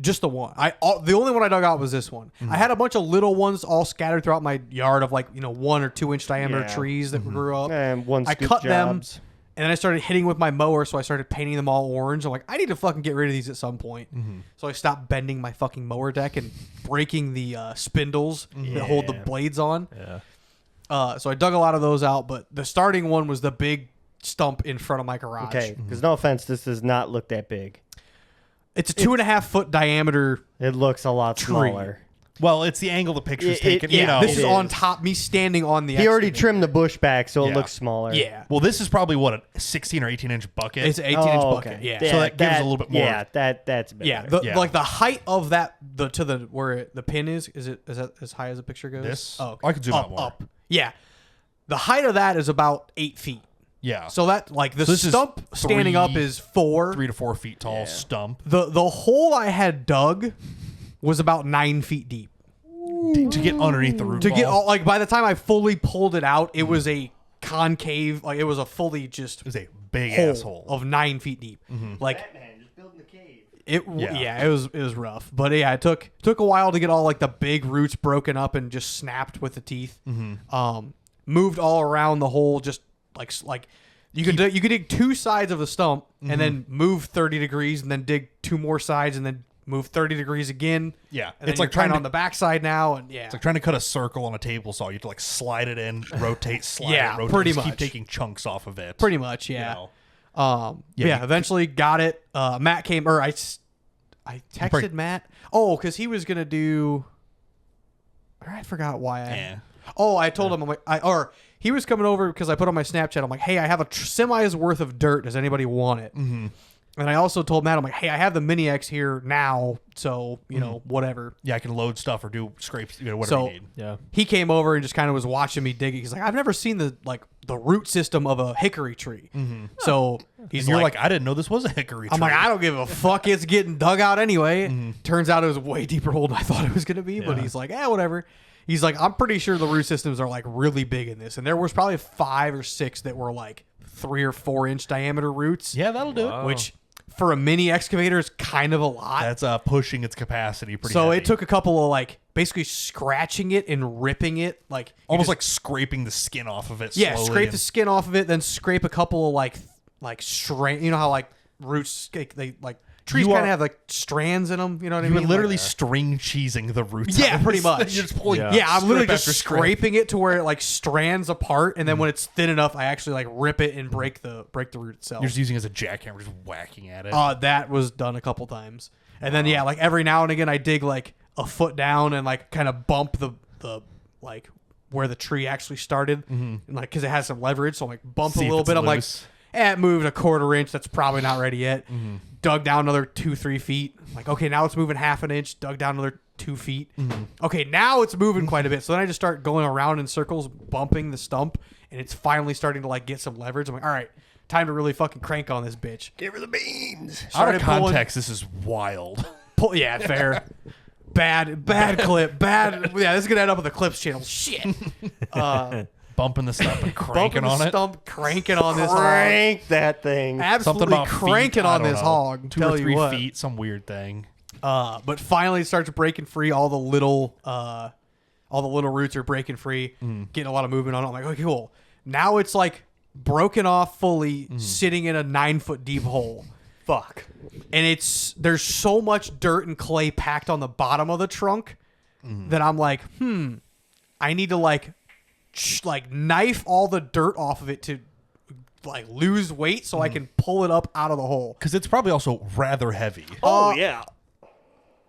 just the one. The only one I dug out was this one. I had a bunch of little ones all scattered throughout my yard of 1 or 2 inch diameter Yeah. trees that grew up. And one I scoop cut jobs. them, and then I started hitting with my mower, so I started painting them all orange. I'm like, I need to fucking get rid of these at some point. So I stopped bending my fucking mower deck and breaking the spindles that hold the Yeah. blades on. Yeah. So I dug a lot of those out, but the starting one was the big stump in front of my garage. Okay, because no offense, this does not look that big. It's a 2.5 foot diameter. It looks a lot smaller. Well, it's the angle the picture's taken. Yeah, you know. this is it on is. top, me standing on the He already excavator. trimmed the bush back, so Yeah. it looks smaller. Yeah. Well, this is probably what, a 16 or 18-inch bucket. It's an 18-inch Oh, bucket. okay. Yeah. So that gives a little bit more. Yeah, that's better. Yeah, Yeah. like the height of that, where the pin is that as high as the picture goes? This? Oh, I could zoom up, out more. Up. Yeah, the height of that is about 8 feet. yeah. So that like the So this is stump standing up is 4. 3 to 4 feet tall stump The hole I had dug was about 9 feet deep. to get underneath the root To get ball. all by the time I fully pulled it out, it was a concave, like it was a fully just It was a big hole asshole. of 9 feet deep. Like Batman just building the cave. yeah, it was rough, but yeah, it took a while to get all like the big roots broken up and just snapped with the teeth. Moved all around the hole, just like you could dig 2 sides of the stump and then move 30 degrees and then dig 2 more sides and then move 30 degrees again. Yeah. and It's then like you're trying to on the backside now, and yeah, It's like trying to cut a circle on a table saw. You have to like slide it in, rotate, slide Yeah, it, rotate. pretty just much. Keep taking chunks off of it. pretty much, you yeah. know. Yeah, eventually got it. Matt came, or I texted probably- Matt. Oh, because he was gonna do. Or I forgot why. Yeah. Oh, I told him. I'm like, or he was coming over because I put on my Snapchat. I'm like, hey, I have a semi's worth of dirt. Does anybody want it? Mm-hmm. And I also told Matt, I'm like, hey, I have the Mini X here now, so you know, whatever. Yeah, I can load stuff or do scrapes, whatever So you need. Yeah. he came over and just kind of was watching me dig it. He's like, I've never seen the root system of a hickory tree. So he's And you're like, I didn't know this was a hickory tree. I'm like, I don't give a fuck. It's getting dug out anyway. Turns out it was a way deeper hole than I thought it was going to be. But he's like, whatever. He's like, I'm pretty sure the root systems are like really big in this. And there was probably 5 or 6 that were like 3 or 4 inch diameter roots. Yeah, that'll do it. Which for a mini excavator is kind of a lot. That's pushing its capacity pretty So heavy. it took a couple of like basically scratching it and ripping it. Like you almost just- like scraping the skin off of it yeah, slowly scrape and- the skin off of it, then scrape a couple of like strand. You know how like roots they like trees You kind are- of have like strands in them. You know what I You mean? were literally Like, string cheesing the roots. Yeah, out of pretty this. much. You're just pulling. Yeah. yeah, I'm literally strip just after strip. scraping it to where it like strands apart, and then when it's thin enough, I actually like rip it and break the root itself. You're just using it as a jackhammer, just whacking at it. That was done a couple times, and then yeah, like every now and again, I dig like a foot down and like kind of bump the like where the tree actually started, and like because it has some leverage, so I'm like bump See a if little it's bit. I'm like, loose. it moved a 1/4 inch. That's probably not ready yet. Dug down another 2-3 feet. Like, okay, now it's moving 1/2 inch. Dug down another 2 feet. Okay, now it's moving quite a bit. So then I just start going around in circles, bumping the stump, and it's finally starting to like get some leverage. I'm like, all right, time to really fucking crank on this bitch. Give her the beans. Out of started pulling- context, this is wild. Yeah, fair. Bad clip. Bad. Yeah, this is gonna end up on the clips channel. Shit. Bumping the stump and Bumping cranking the on it. stump, cranking on this hog. Crank that thing. Something Absolutely about cranking feet, I on don't this know. hog. 2 tell or you 3 what. feet, some weird thing. But finally it starts breaking free. All the little roots are breaking free, getting a lot of movement on it. I'm like, okay, cool. Now it's like broken off fully, sitting in a 9-foot deep hole. Fuck. And there's so much dirt and clay packed on the bottom of the trunk that I'm like, I need to like knife all the dirt off of it to like lose weight so I can pull it up out of the hole. Because it's probably also rather heavy. Oh, yeah.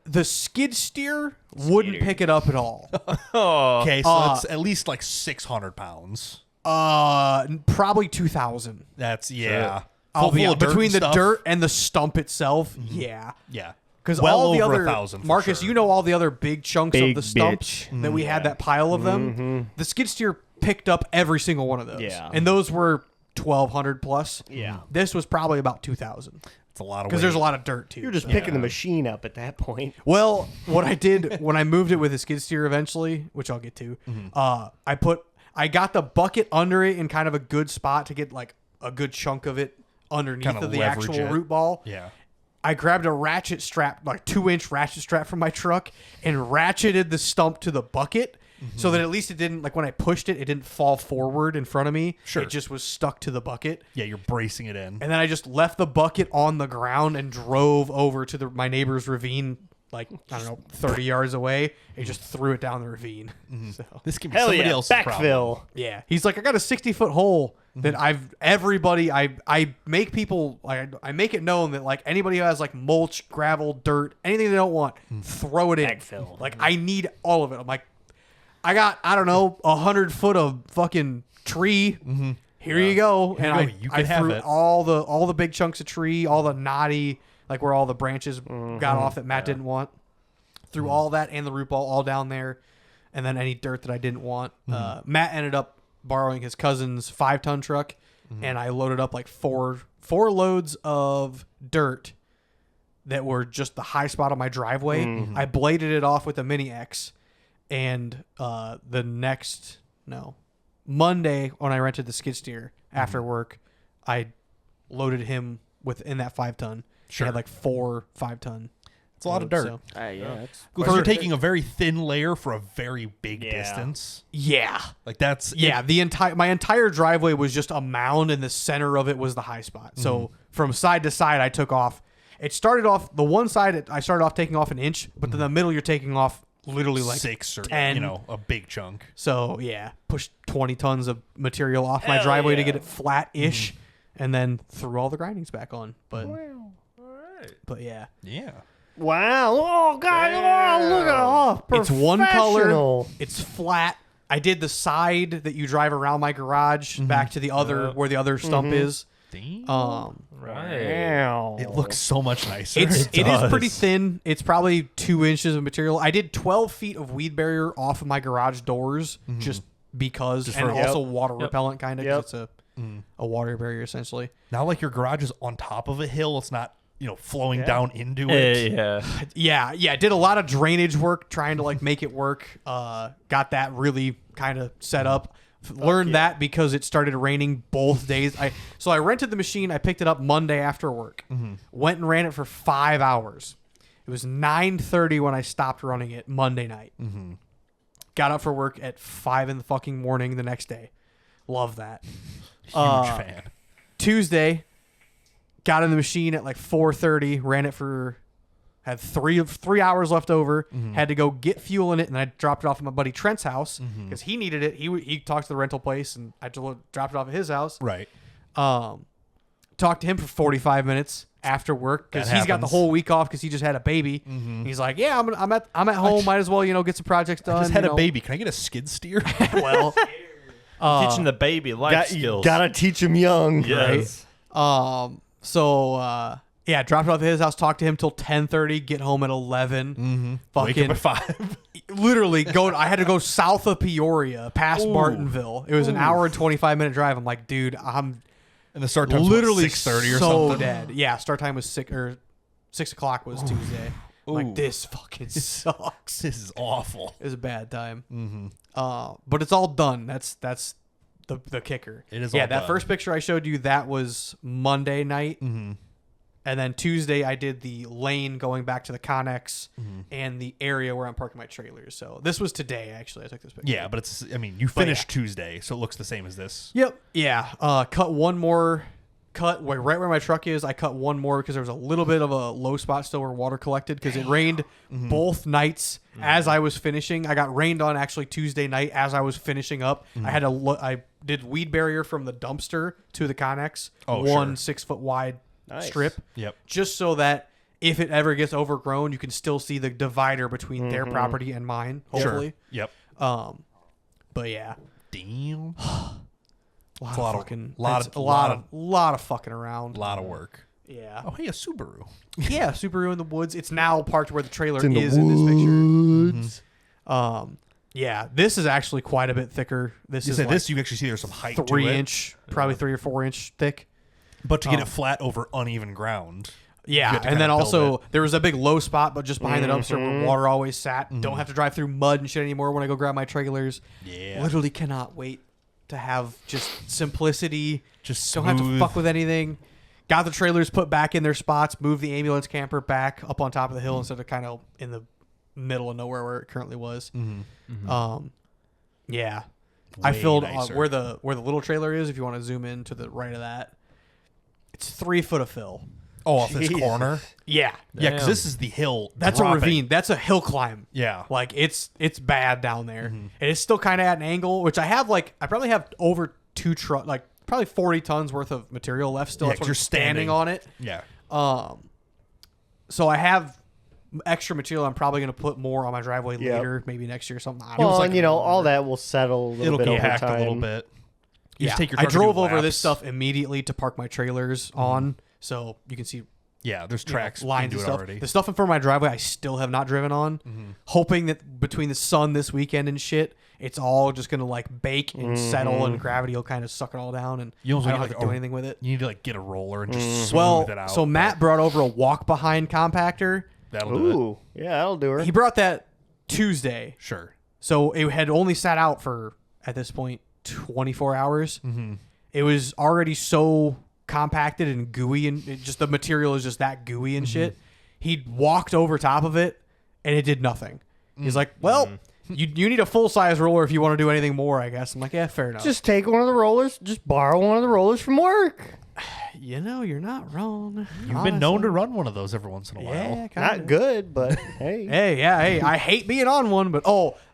The skid steer wouldn't pick it up at all. Okay, so it's at least like 600 pounds. Probably 2,000. That's yeah. I'll be Full of dirt between and the stuff? dirt and the stump itself. Yeah. Yeah. Because Well all the over other 1,000 for Marcus, sure. you know all the other big chunks Big of the stumps bitch. that we had, that pile of them. The skid steer picked up every single one of those. Yeah. And those were 1,200 plus. Yeah. This was probably about 2,000 It's a lot of because there's a lot of dirt too. You're just so. picking the machine up at that point. Well, what I did when I moved it with a skid steer eventually, which I'll get to, I got the bucket under it in kind of a good spot to get like a good chunk of it underneath Kinda of the leverage actual it. root ball. Yeah. I grabbed a ratchet strap, like 2-inch ratchet strap from my truck, and ratcheted the stump to the bucket so that at least it didn't, like when I pushed it, it didn't fall forward in front of me. Sure. It just was stuck to the bucket. Yeah, you're bracing it in. And then I just left the bucket on the ground and drove over to my neighbor's ravine, like, I don't know, 30 yards away, and just threw it down the ravine. So, This can be Hell somebody yeah, else's problem. backfill. yeah. He's like, I got a 60-foot hole that I make people, like, I make it known that, like, anybody who has, like, mulch, gravel, dirt, anything they don't want, throw it in. Backfill. Like, I need all of it. I'm like, I got, I don't know, 100 foot of fucking tree. Here you go. Here And you go. You I can have threw it. all the big chunks of tree, all the knotty, like where all the branches got off that Matt didn't want. Threw all that and the root ball all down there, and then any dirt that I didn't want. Matt ended up borrowing his cousin's 5-ton truck, and I loaded up like four loads of dirt that were just the high spot on my driveway. I bladed it off with a Mini X, and Monday when I rented the skid steer after work, I loaded him within that 5-ton. Sure. He had like 4 5-ton. It's a lot of dirt. So. Yeah. Because you're taking a very thin layer for a very big distance. Yeah. Like that's Yeah, my entire driveway was just a mound, and the center of it was the high spot. So from side to side, I took off. It started off the one side. I started off taking off an inch, but then the middle you're taking off literally like 6 or 10. a big chunk. So yeah, pushed 20 tons of material off my driveway to get it flat-ish, and then threw all the grindings back on. But yeah. Yeah. Wow. Oh, God. Oh, look at it. It's one color. Professional. It's flat. I did the side that you drive around my garage back to the other where the other stump is. Damn. Wow. It looks so much nicer. It is does. pretty thin. It's probably 2 inches of material. I did 12 feet of weed barrier off of my garage doors just because, and also water repellent kind of. It's a water barrier essentially. Now, like your garage is on top of a hill. It's not, flowing down into it. Yeah. Yeah. Did a lot of drainage work trying to like make it work. Got that really kind of set up. Learned that because it started raining both days. So I rented the machine. I picked it up Monday after work. Went and ran it for 5 hours. It was 9:30 when I stopped running it Monday night. Got up for work at 5 in the fucking morning the next day. Love that. Huge fan. Tuesday, got in the machine at like 4:30. Ran it had 3 hours left over. Had to go get fuel in it, and I dropped it off at my buddy Trent's house because he needed it. He talked to the rental place, and I dropped it off at his house. Right. Talked to him for 45 minutes after work because he's got the whole week off because he just had a baby. He's like, "Yeah, I'm at home. Might as well get some projects done." I just had a baby. Can I get a skid steer? Well, Teaching the baby life skills. Gotta teach him young. Yes. Yeah, dropped it off at his house, talked to him till 10:30, get home at 11. Wake up at 5. Literally I had to go south of Peoria, past Martinville. It was an hour and 25-minute drive. I'm like, dude, I'm And the start time literally 6:30 or so something. dead. Yeah, start time was 6 o'clock was Tuesday. I'm like, this fucking sucks. This is awful. It was a bad time. But it's all done. That's the kicker. It is Yeah, all that done. first picture I showed you, that was Monday night. And then Tuesday, I did the lane going back to the Connex and the area where I'm parking my trailers. So this was today, actually. I took this picture. Yeah, but you finished Tuesday, so it looks the same as this. Yep. Yeah. Cut one more cut right where my truck is. I cut one more because there was a little bit of a low spot still where water collected because it rained both nights as I was finishing. I got rained on actually Tuesday night as I was finishing up. I did weed barrier from the dumpster to the Connex. Oh, 6 foot wide strip. Yep. Just so that if it ever gets overgrown, you can still see the divider between their property and mine, hopefully. Yep. But yeah. Damn. A It's lot of fucking around. A lot of work. Yeah. Oh, hey, a Subaru. Yeah, Subaru in the woods. It's now parked where the trailer It's in the is in this woods. picture. Yeah, this is actually quite a bit thicker. This You is say like this, you actually see there's some height to 3 it. inch, probably 3 or 4 inch thick. But to get it flat over uneven ground. You Yeah, have to and then kinda build also there was a big low spot, but just behind the dumpster where water always sat. Don't have to drive through mud and shit anymore when I go grab my trailers. Yeah. Literally cannot wait to have just simplicity. Just don't have to smooth. fuck with anything. Got the trailers put back in their spots. Moved the ambulance camper back up on top of the hill instead of kind of in the middle of nowhere where it currently was. Yeah, I Way filled nicer. where the little trailer is. If you want to zoom in to the right of that, it's 3 foot of fill. Oh, off this Jesus. corner? Yeah, Yeah, because Damn. this is the hill. that's dropping. a ravine. That's a hill climb. Yeah. Like it's bad down there, and it's still kind of at an angle. Which I probably have over 2 truck, like probably 40 tons worth of material left still. Yeah, That's 'cause what you're I'm standing standing. on it. Yeah. So I have extra material. I'm probably going to put more on my driveway Yep. later, maybe next year or something. I don't know. Well, It's and like all that will settle a little It'll bit over compact time. a little bit. You Yeah, just take your I truck and do drove over this laps. stuff immediately to park my trailers on, so you can see Yeah, there's you know, tracks. lines into and it stuff. already. The stuff in front of my driveway, I still have not driven on. Hoping that between the sun this weekend and shit, it's all just gonna like bake and settle, and gravity will kind of suck it all down, and You almost I don't need, have like, to do a- anything with it. You need to like get a roller and just smooth Well, it out. so Matt brought over a walk behind compactor. That'll do it. Ooh, yeah, that'll do her. He brought that Tuesday, Sure. so it had only sat out for at this point 24 hours. It was already so compacted and gooey, and the material is just that gooey and shit. He walked over top of it, and it did nothing. He's like, "Well, you need a full size roller if you want to do anything more, I guess." I'm like, "Yeah, fair enough." Just take one of the rollers. Just borrow one of the rollers from work. You know, you're not wrong. You've been known to run one of those every once in a while. Yeah, kinda. Not good, but hey. Hey, I hate being on one, but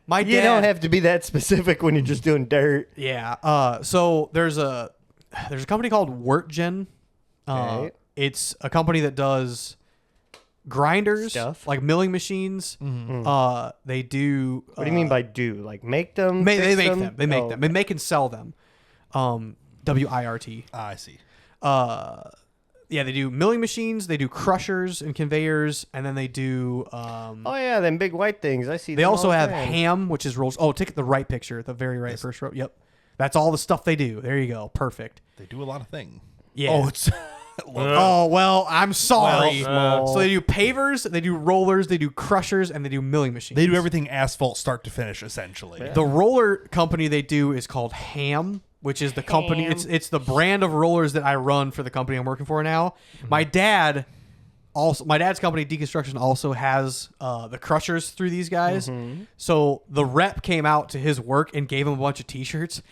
my dad. You don't have to be that specific when you're just doing dirt. Yeah. So there's a company called WorkGen. Okay. It's a company that does grinders, Stuff. like milling machines. They do. What do you mean by do? Like make them? They fix make them. They make Oh, them. They make and sell them. WIRT. I see. Yeah, they do milling machines. They do crushers and conveyors, and then they do. Oh yeah, them big white things. I see. They them also all the have time. ham, which is rolls. Oh, take the right picture, the very right first row. Yep, that's all the stuff they do. There you go. Perfect. They do a lot of things. Yeah. Oh, it's. Oh well, I'm sorry. Well, So they do pavers, they do rollers, they do crushers, and they do milling machines. They do everything asphalt start to finish, essentially. The roller company they do is called Ham, which is the company. Ham. It's the brand of rollers that I run for the company I'm working for now. My dad's company Deconstruction also has the crushers through these guys. So the rep came out to his work and gave him a bunch of T-shirts.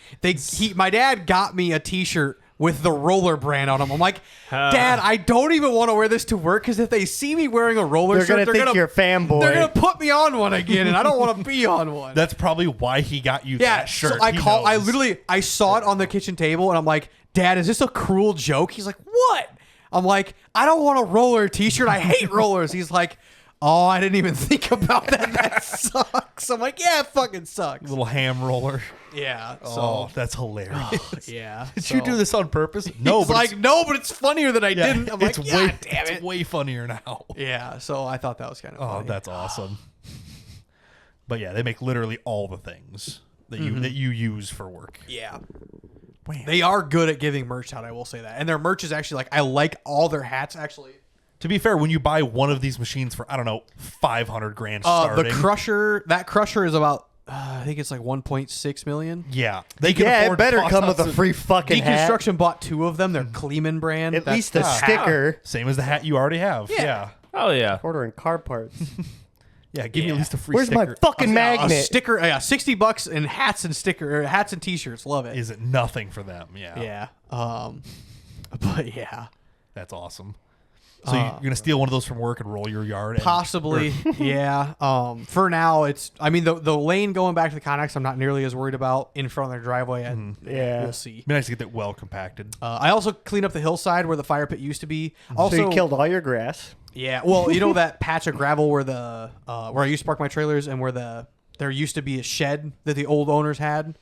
My dad got me a T-shirt with the roller brand on them. I'm like, Dad, I don't even want to wear this to work because if they see me wearing a roller They're shirt, gonna think you're a fanboy. They're gonna put me on one again, and I don't want to be on one. That's probably why he got you Yeah, that shirt. so I He knows. I saw it on the kitchen table, and I'm like, Dad, is this a cruel joke? He's like, what? I'm like, I don't want a roller T-shirt. I hate rollers. He's like, oh, I didn't even think about that. That sucks. I'm like, yeah, it fucking sucks. little ham roller. Yeah. So Oh, that's hilarious. yeah. Did you do this on purpose? No, He's but like, it's, no, but it's funnier that I yeah, didn't. I'm like, it's yeah, way, damn it's it. way funnier now. Yeah. So I thought that was kind of Oh, funny. that's awesome. But yeah, they make literally all the things that you use for work. Yeah. Wham. They are good at giving merch out, I will say that. And their merch is actually I like all their hats actually. To be fair, when you buy one of these machines for I don't know $500,000 starting, The crusher is about I think it's like 1.6 million. yeah, they can Yeah, it afford better cost come with a outs- free fucking hat. Deconstruction bought 2 of them. They're Kleeman brand. At That's least a the- sticker. Same as the hat you already have. Yeah, Oh yeah. Ordering car parts. yeah. Give me at least a free Where's sticker. my fucking a magnet? sticker. Yeah, $60 in hats and hats and T-shirts. Love it. Is it nothing for them? Yeah, Yeah. But yeah. that's awesome. So you're gonna steal one of those from work and roll your yard? And, Possibly, yeah. For now, the lane going back to the Connex, I'm not nearly as worried about in front of their driveway. And Yeah. we'll see. Be nice to get that well compacted. I also cleaned up the hillside where the fire pit used to be. Also, So you killed all your grass. yeah. Well, you know that patch of gravel where where I used to park my trailers and where there used to be a shed that the old owners had.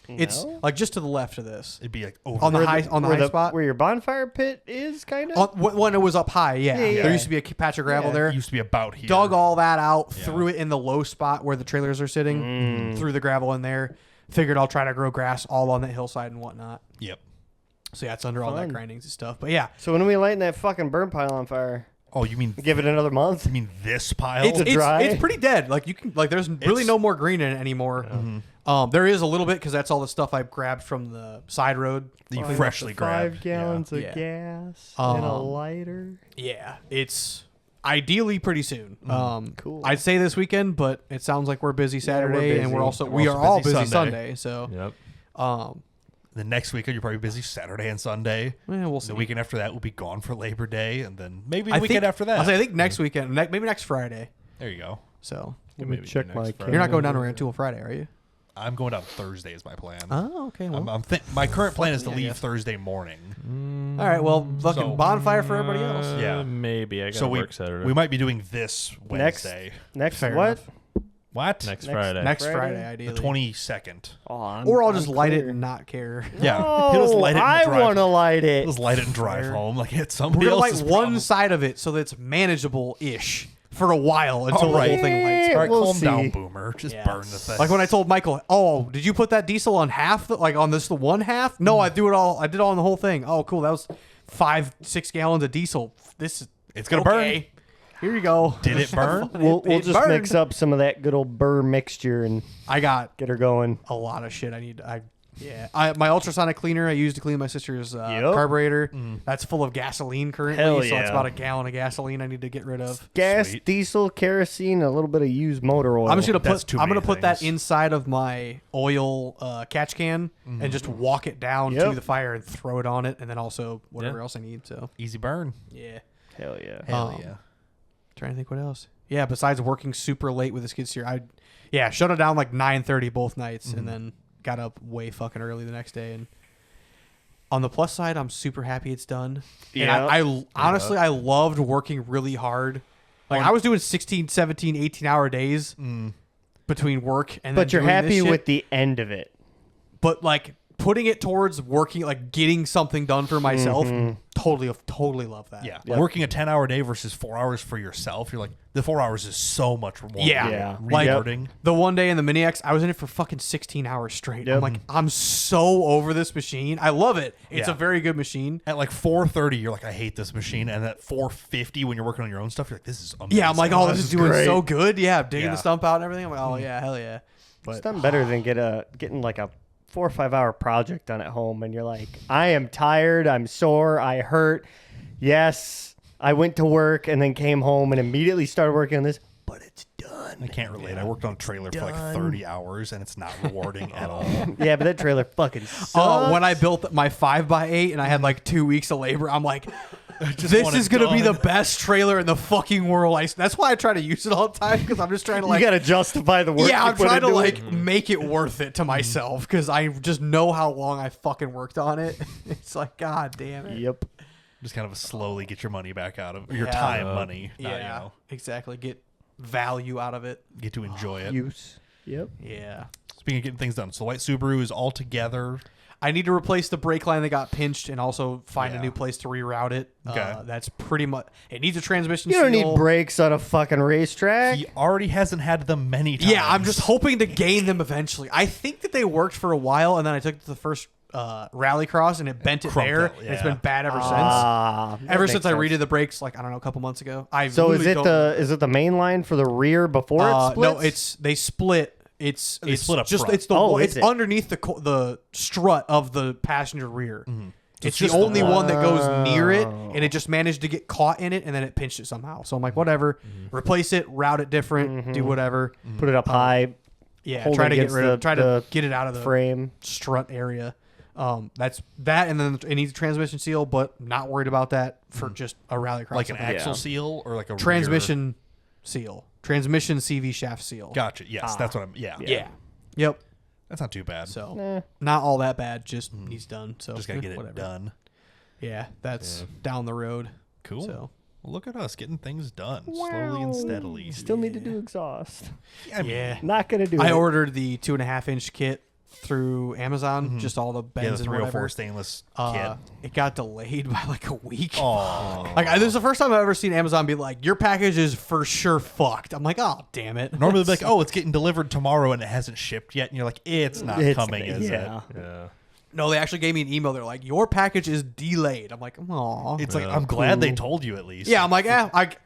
It's No? like just to the left of this. It'd be like over On the there. high spot. where your bonfire pit is, kind of. When it was up high, yeah. Yeah. There used to be a patch of gravel Yeah. there. It used to be about here. Dug all that out, Yeah. threw it in the low spot where the trailers are sitting, threw the gravel in there. Figured I'll try to grow grass all on that hillside and whatnot. Yep. So yeah, it's under all that Fun. grindings and stuff. But yeah, So when are we lighting that fucking burn pile on fire? Oh, you mean Give it another month. this pile? it's dry? it's pretty dead. Like you can there's really no more green in it anymore. There is a little bit because that's all the stuff I grabbed from the side road. that you Clean up freshly the grabbed. 5 gallons of Yeah. gas and a Um, lighter. Yeah, it's ideally pretty soon. Cool. I'd say this weekend, but it sounds like we're busy Saturday, and busy. we are all busy Sunday. Sunday. So Yep. The next weekend you're probably busy Saturday and Sunday. we'll see. The weekend after that will be gone for Labor Day, and then maybe the I weekend think, after that. I think next weekend, maybe next Friday. There you go. So Let me maybe check next my Friday. you're not going down to Rantoul Friday, are you? I'm going down Thursday is my plan. Oh, okay. Well, My current plan is to yeah, leave yeah. Thursday morning. all right. Well, fucking So- bonfire for everybody else. Yeah. Maybe I got So to work Saturday. we might be doing this Wednesday. Next Fair what? enough. What? next next- Friday. Next Friday? Friday, The ideally. 22nd. Oh, Or I'll just light it clear. and not care. Yeah. No, He'll just light it and I drive. want to light it. Just light it and drive Fair. home. Like it's We're somebody gonna light else's one problem. side of it so that it's manageable-ish for a while until All right. the whole thing lights. All right, We'll calm down, see. Boomer. Just Yeah. burn the thing. Like when I told Michael, "Oh, did you put that diesel on half? Like on the one half? No, I threw it all. I did all on the whole thing. Oh, cool. That was 5-6 gallons of diesel. This is It's gonna okay. Here you go. Did it burn? We'll It just burned. mix up some of that good old burr mixture and I got get her going. a lot of shit I need. My ultrasonic cleaner I used to clean my sister's carburetor. That's full of gasoline currently, Hell so it's yeah. about a gallon of gasoline I need to get rid of. Gas, Sweet. diesel, kerosene, a little bit of used motor oil. I'm just gonna That's put too I'm gonna many put that things. inside of my oil catch can and just walk it down to Yep. the fire and throw it on it, and then also whatever else I need. So Easy burn. yeah. Hell yeah. Hell Um, yeah. Trying to think what else. Yeah, besides working super late with the skid steer, I shut it down like 9:30 both nights, and then got up way fucking early the next day. And on the plus side, I'm super happy it's done. Yeah. And I honestly I loved working really hard. Like I was doing 16, 17, 18-hour days between work and But then you're doing this happy shit. with the end of it. But like putting it towards working, like getting something done for myself, totally love that. Yeah. Yep. Working a 10-hour day versus 4 hours for yourself, you're like, the 4 hours is so much more Yeah. Like rewarding. the one day in the Mini X, I was in it for fucking 16 hours straight. Yep. I'm like, I'm so over this machine. I love it. It's Yeah. a very good machine. At like 4:30, you're like, I hate this machine. And at 4:50, when you're working on your own stuff, you're like, this is amazing. Yeah, I'm like, oh, this is doing great. so good. Yeah, digging Yeah. the stump out and everything. I'm like, oh yeah, hell yeah. It's But done better than getting like a 4 or 5 hour project done at home, and you're like, I am tired, I'm sore, I hurt. Yes, I went to work and then came home and immediately started working on this, but it's done. I can't relate. I worked on a trailer for like 30 hours, and it's not rewarding at all. Yeah, but that trailer fucking sucks. when I built my 5x8 and I had like 2 weeks of labor, I'm like, this want is it gonna be the done. best trailer in the fucking world. That's why I try to use it all the time because I'm just trying to like you gotta justify the work. yeah, you I'm put trying to into like it. make it worth it to myself because I just know how long I fucking worked on it. It's like, god damn it. Yep. Just kind of slowly get your money back out of your Yeah. time money. Not, Yeah, you know, exactly. Get value out of it. get to enjoy it. Use. Yep. Yeah. Speaking of getting things done, so the white Subaru is all together. I need to replace the brake line that got pinched and also find Yeah. a new place to reroute it. Okay. That's pretty much. It needs a transmission. You don't seal. need brakes on a fucking racetrack. He already hasn't had them many times. Yeah, I'm just hoping to gain them eventually. I think that they worked for a while, and then I took it to the first Rallycross, and it bent it crumped there, out, and it's yeah. been bad ever since. That Ever makes since I sense. redid the brakes, like I don't know, a couple months ago. So is it the main line for the rear before it splits? No, they split. It's split up just front. it's the Oh, it's is it? underneath the strut of the passenger rear. It's just the the only one. one that goes near it, and it just managed to get caught in it, and then it pinched it somehow. So I'm like, whatever, replace it, route it different, do whatever. Put it up high. Yeah, Hold try it to get against rid of, the- try to the get it out of the frame. strut area. That's that, and then it needs a transmission seal, but not worried about that for just a Rallycross. like an event. axle seal or like a transmission seal, transmission CV shaft seal. Rear. Gotcha. Yes, that's what I'm. Yeah. Yeah. Yep. That's not too bad. So not all that bad. Just needs done. So just gotta get it whatever. done. Yeah, that's down the road. Cool. So Well, look at us getting things done slowly and steadily. Still need to do exhaust. I mean, yeah, Not gonna do it. I ordered the 2.5-inch kit through Amazon, just all the Yeah, bends the and 304 whatever. stainless It got delayed by like a week. Oh. Like this is the first time I've ever seen Amazon be like, your package is for sure fucked. I'm like, oh damn it. Normally they'd be like, oh, it's getting delivered tomorrow and it hasn't shipped yet. And you're like, it's not coming, is it? Yeah. No, they actually gave me an email. They're like, your package is delayed. I'm like, aw. It's like, I'm glad they told you at least. Yeah, I'm like,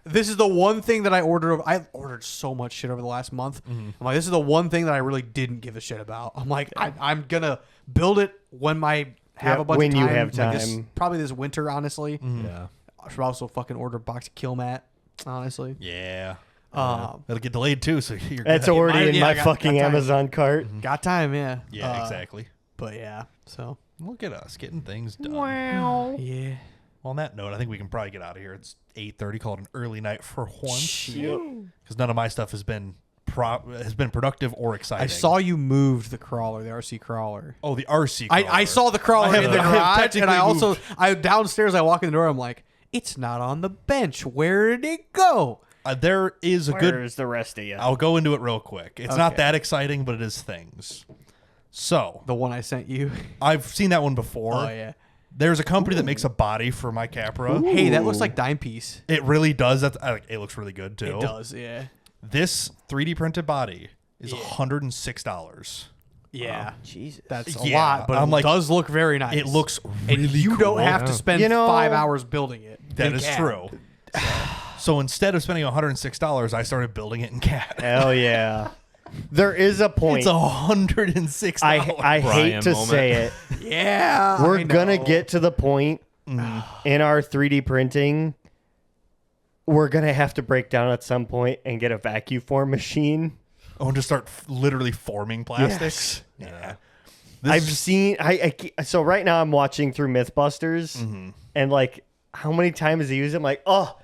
this is the one thing that I ordered. I ordered so much shit over the last month. I'm like, this is the one thing that I really didn't give a shit about. I'm like, I'm gonna build it when I have a bunch when of time. you have Like this, time. probably this winter, honestly. Yeah. I should also fucking order a box of Kill Mat, honestly. Yeah. Um, It'll get delayed too, so you're That's good. already in yeah, my I got fucking time. Amazon cart. Got time, yeah. Yeah, exactly. But yeah, so Look at us getting things done. yeah. Well, on that note, I think we can probably get out of here. It's 8:30. Call it an early night for once, Yep. because none of my stuff has been productive or exciting. I saw you moved the crawler, the RC crawler. Oh, the RC. I crawler. saw the crawler I have- in the I have garage, and technically I also moved. downstairs. I walk in the door. I'm like, it's not on the bench. Where did it go? There is a good. Where's the rest of you? I'll go into it real quick. It's not Okay. that exciting, but it is things. So The one I sent you. I've seen that one before. Oh yeah. There's a company that makes a body for my Capra. Hey, that looks like dime piece. It really does. It looks really good too. It does. Yeah. This 3D printed body is $106. Yeah. Jesus. That's a Yeah, lot, but I'm it like, does look very nice. It looks and really you cool. don't have to spend You know- 5 hours building it. That in is CAD. true. So instead of spending $106, I started building it in CAD. Hell yeah. There is a point. It's $106. I hate Brian to moment. say it. Yeah. We're I gonna know. get to the point in our 3D printing. We're gonna have to break down at some point and get a vacuum form machine. Oh, and just start literally forming plastics. Yeah. I've seen. So right now I'm watching through MythBusters, and like, how many times they use it? I'm like, oh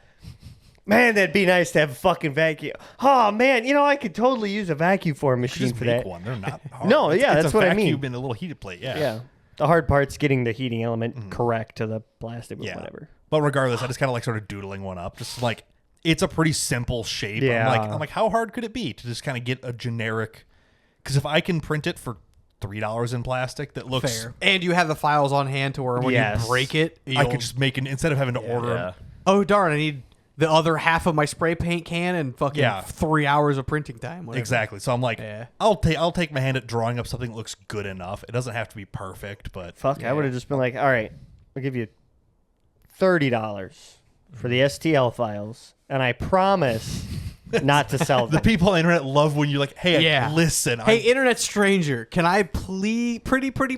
man, that'd be nice to have a fucking vacuum. Oh man, I could totally use a vacuum form machine Just for make that. one. They're not hard. No, yeah, it's that's a what I vacuum mean. in a little heated plate. Yeah. Yeah, the hard part's getting the heating element correct to the plastic or Yeah. whatever. But regardless, I just kind of like sort of doodling one up. Just like, it's a pretty simple shape. Yeah. I'm like, how hard could it be to just kind of get a generic? Because if I can print it for $3 in plastic that looks Fair. And you have the files on hand to where when Yes. you break it, I you'll- could just make it instead of having to order them. oh darn, I need the other half of my spray paint can and fucking Yeah. 3 hours of printing time. Whatever. Exactly. So I'm like, Yeah. I'll take my hand at drawing up something that looks good enough. It doesn't have to be perfect, but Fuck, I would have just been like, all right, I'll give you $30 for the STL files, and I promise not to sell the them. people on the internet love when you're like, hey, Yeah. listen. Hey, internet stranger, can I pretty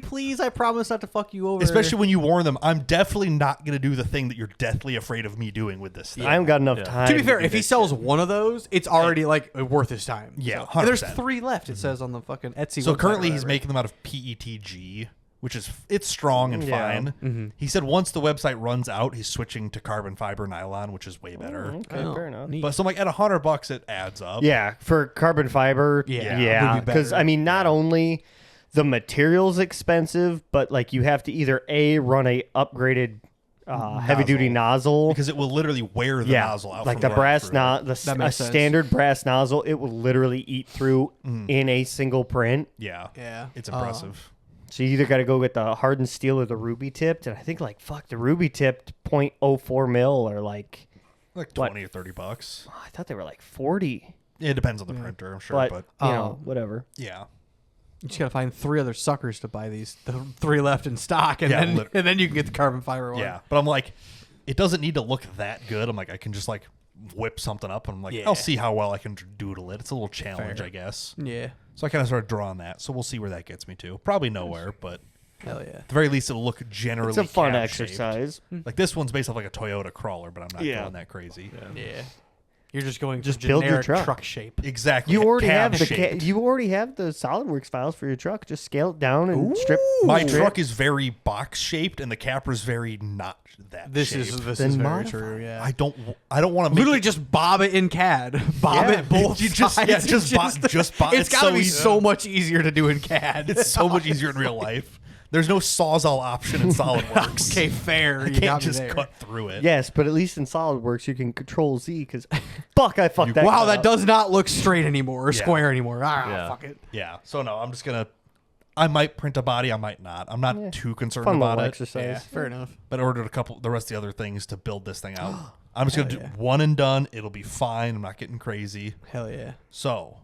please? I promise not to fuck you over. especially when you warn them, I'm definitely not going to do the thing that you're deathly afraid of me doing with this thing. I haven't got enough time. to be fair, do if he this sells shit. one of those, it's already like worth his time. Yeah, So- and there's 100%. 3 left. It says on the fucking Etsy. So website or currently he's whatever. making them out of PETG, which is it's strong and Yeah. fine. He said once the website runs out, he's switching to carbon fiber nylon, which is way better. Okay, Oh, fair enough. neat. But so I'm like at $100, it adds up. Yeah, for carbon fiber, Yeah, yeah, would be because better. I mean, not only the material's expensive, but like you have to either run a upgraded heavy duty nozzle. because it will literally wear the Yeah, nozzle out. like from the right brass through. That a makes sense. standard brass nozzle, it will literally eat through in a single print. Yeah, Yeah. it's impressive. So you either got to go with the hardened steel or the ruby tipped, and I think like the ruby tipped 0.04 mil or like Like what? 20 or $30. I thought they were like 40, It depends on the printer, I'm sure, but but you know, whatever. yeah. You just gotta find 3 other suckers to buy these. The 3 left in stock, and Yeah, then you can get the carbon fiber one. Yeah, but I'm like, it doesn't need to look that good. I'm like, I can just like whip something up, and I'm like, Yeah. I'll see how well I can doodle it. It's a little challenge, Fair. I guess. Yeah. So I kind of started drawing that. So we'll see where that gets me to. Probably nowhere, but Hell yeah. at the very least, it'll look generally. It's a fun cab-shaped. exercise. Like this one's based off like a Toyota crawler, but I'm not Yeah. going that crazy. Yeah. You're just going Just for build your generic truck. shape. Exactly. You already have cab-shaped. you already have the SolidWorks files for your truck. Just scale it down and strip. My strip. truck is very box shaped, and the Capra's very not that. This shaped. is Then very modify. true. Yeah. I don't want to Literally just bob it in CAD. Bob Yeah. it both You just- sides. yeah, It's just bob- It's it's gotta so be easy. so much easier to do in CAD. It's so much easier in real life. There's no Sawzall option in SolidWorks. Okay, fair. I You can't got me just there. cut through it. Yes, but at least in SolidWorks you can Control Z because fuck, I fucked that. Wow, cut that up. does not look straight anymore or Yeah. square anymore. Yeah. Fuck it. Yeah. So no, I'm just gonna. I might print a body, I might not. I'm not too concerned Fun about little it. exercise. Yeah, fair enough. But I ordered the rest of the other things to build this thing out. I'm just gonna do one and done. It'll be fine. I'm not getting crazy. Hell yeah. So,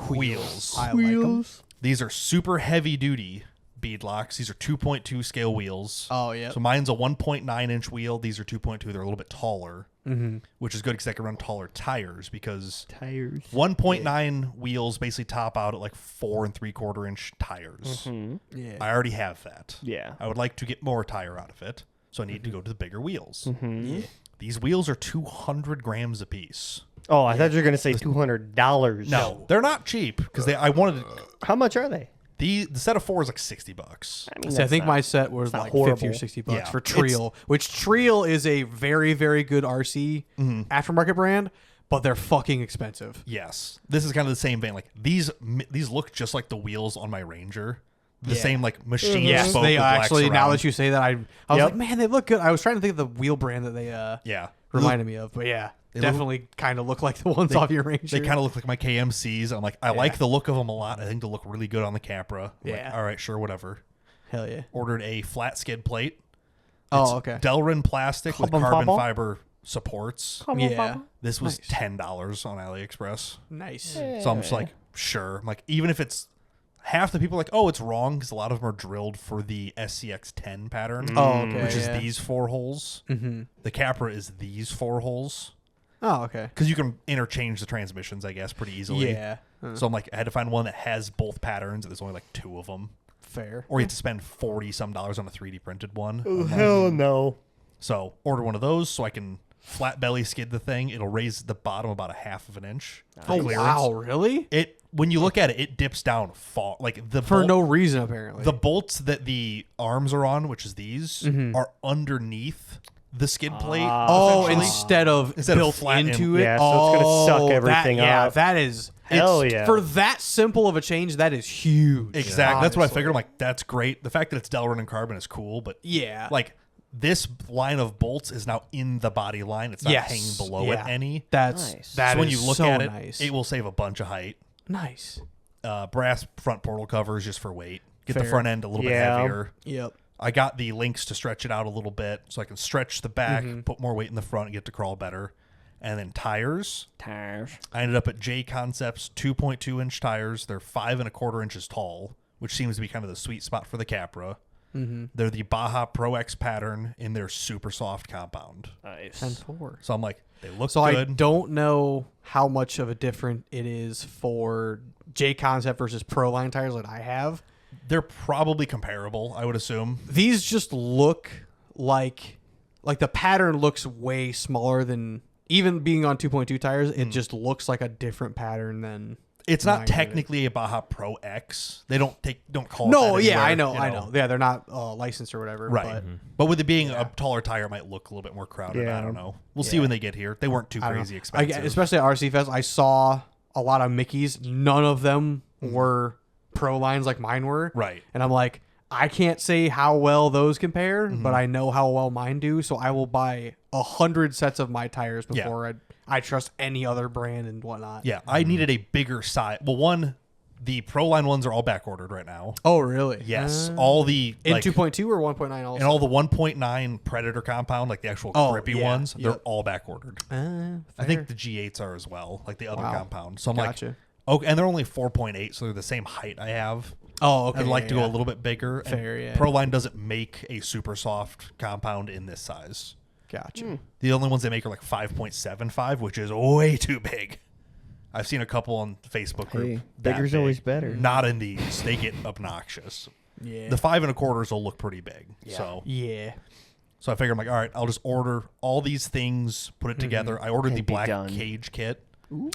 wheels. I like them. These are super heavy duty beadlocks. These are 2.2 scale wheels. Oh, yeah. So mine's a 1.9 inch wheel. These are 2.2. They're a little bit taller, which is good because I can run taller tires because Tires. 1.9 wheels basically top out at like 4 3/4 inch tires. Yeah. I already have that. Yeah. I would like to get more tire out of it, so I need to go to the bigger wheels. Yeah. These wheels are 200 grams a piece. Oh, I thought you were gonna say $200. No, they're not cheap because I wanted How much are they? the set of 4 is like $60. I mean, See, I that's think not- my set was not like horrible. 50 or 60 bucks Yeah, for Triel, which Triel is a very, very good RC aftermarket brand, but they're fucking expensive. Yes, this is kind of the same vein. Like these look just like the wheels on my Ranger. The Yeah. same like machine. Yes, spoke they with black actually. Now surround. that you say that, I was Yep. like, man, they look good. I was trying to think of the wheel brand that they yeah, reminded me of, but yeah, They definitely kind of look like the ones off your Ranger. They kind of look like my KMCs. I'm like, I like the look of them a lot. I think they look really good on the Capra. I'm like, Yeah. all right, sure, whatever. Hell yeah. Ordered a flat skid plate. Oh, okay. Delrin plastic with Carbon carbon fiber? fiber supports. Yeah. This was Nice. $10 on AliExpress. Nice. So I'm just like, sure. I'm like, even if it's half the people are like, oh, it's wrong because a lot of them are drilled for the SCX10 pattern, Oh, okay. which is yeah. these 4 holes. Mm-hmm. The Capra is these 4 holes Oh, okay. because you can interchange the transmissions, I guess, pretty easily. Yeah. So I'm like, I had to find one that has both patterns. And there's only like 2 of them, Fair. or you have to spend $40-some on a 3D printed one. Oh, hell no. So order one of those so I can flat belly skid the thing. It'll raise the bottom about a half of an inch. for Oh, clearance. wow. Really? It when you look at it, it dips down far. Like the For bolt- no reason, apparently. the bolts that the arms are on, which is these, Mm-hmm. are underneath the skid plate. Oh, essentially. instead of built flat into in- it. Yeah, so it's gonna suck everything Yeah, up. that is. Hell it's- yeah. For that simple of a change, that is huge. Exactly. That's what I honestly. figured. I'm like, that's great. The fact that it's Delrin and carbon is cool, but Yeah. like this line of bolts is now in the body line. It's not Yes. hanging below Yeah. it any. That's Nice. that so when is you look so at it, nice. it will save a bunch of height. Nice. Brass front portal covers just for weight. Get the Fair. front end a little bit Yeah. heavier. Yep. I got the links to stretch it out a little bit so I can stretch the back, Mm-hmm. put more weight in the front, and get to crawl better. And then tires. Tires. I ended up at J Concepts 2.2 inch tires. They're 5 1/4 inches tall, which seems to be kind of the sweet spot for the Capra. Mm-hmm. They're the Baja Pro X pattern in their super soft compound. Nice. 10-4. So I'm like, they look So I good. don't know how much of a different it is for J Concept versus Pro Line tires that I have. They're probably comparable, I would assume. These just look like the pattern looks way smaller than even being on 2.2 tires. It just looks like a different pattern than. It's Mine not did. technically a Baja Pro X. They don't call it No, that yeah, anywhere, I know. Yeah, they're not licensed or whatever. Right. But with it being a taller tire, it might look a little bit more crowded. Yeah. I don't know. We'll see when they get here. They weren't too But I don't crazy know. expensive. Especially at RC Fest, I saw a lot of Mickeys. None of them were Pro Lines like mine were. Right. And I'm like, I can't say how well those compare, but I know how well mine do. So I will buy 100 sets of my tires before I trust any other brand and whatnot. Yeah, I needed a bigger size. Well, one, the Pro Line ones are all back ordered right now. Oh, really? Yes, all the In like, 2.2 or 1.9 also? and all the 1.9 Predator compound, like the actual grippy yeah, ones, they're yep. all back ordered. I think the G8s are as well, like the other Wow. compound. So I'm Gotcha. like, okay, and they're only 4.8, so they're the same height I have. Oh, okay. I'd like to go yeah. a little bit bigger. and Fair, yeah. Pro Line doesn't make a super soft compound in this size. Gotcha. The only ones they make are like 5.75, which is way too big. I've seen a couple on the Facebook group. Hey, that bigger's big. always better. Not in these. They get obnoxious. Yeah. The 5 1/4s will look pretty big. So yeah. I figured I'm like, all right, I'll just order all these things, put it together. I ordered the And be black done. cage kit.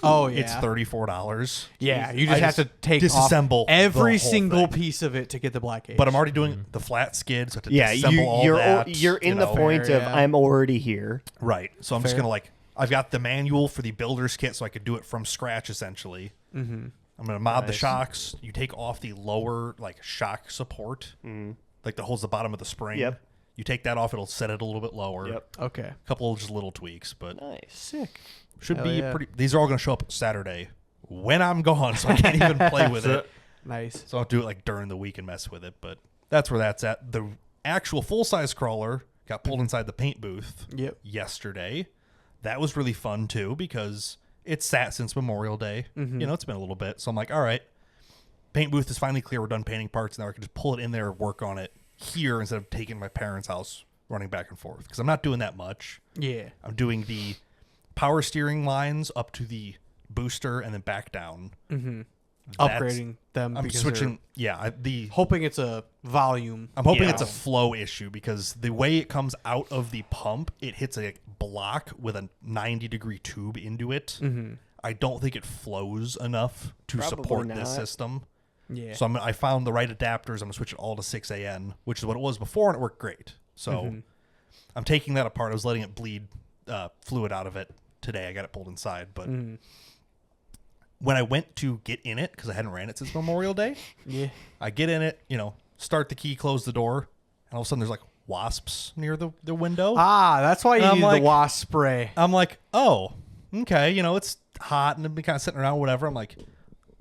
Oh, yeah. It's $34. Yeah, you just I have to take disassemble off every the whole single thing. piece of it to get the black cage. But I'm already doing the flat skid, so I have to Yeah, disassemble all that. you're in you the know. point Fair, of yeah. I'm already here. Right. So I'm just Fair. going to like, I've got the manual for the builder's kit so I could do it from scratch essentially. Mm-hmm. I'm going to mod the Nice. shocks. You take off the lower like shock support, like that holds the bottom of the spring. Yep. You take that off, it'll set it a little bit lower. Yep. Okay. A couple of just little tweaks, but Nice. Sick. should Hell be yeah. pretty. These are all going to show up Saturday when I'm gone, so I can't even play with it. Nice. So I'll do it like during the week and mess with it. But that's where that's at. The actual full-size crawler got pulled inside the paint booth yesterday. That was really fun, too, because it's sat since Memorial Day. Mm-hmm. You know, it's been a little bit. So I'm like, all right, paint booth is finally clear. We're done painting parts. Now I can just pull it in there, work on it here instead of taking my parents' house, running back and forth. Because I'm not doing that much. Yeah. I'm doing the power steering lines up to the booster and then back down. Mm-hmm. That's- Upgrading them. I'm because switching. they're Yeah, hoping it's a volume. I'm hoping it's a flow issue because the way it comes out of the pump, it hits a block with a 90-degree tube into it. Mm-hmm. I don't think it flows enough to Probably support not. this system. Yeah. So I found the right adapters. I'm going to switch it all to 6AN, which is what it was before, and it worked great. So I'm taking that apart. I was letting it bleed fluid out of it today. I got it pulled inside. But when I went to get in it, because I hadn't ran it since Memorial Day, I get in it, start the key, close the door, and all of a sudden there's like wasps near the window. That's why you I'm need like- the wasp spray. I'm like, oh, okay, it's hot and I've been kind of sitting around, whatever. I'm like,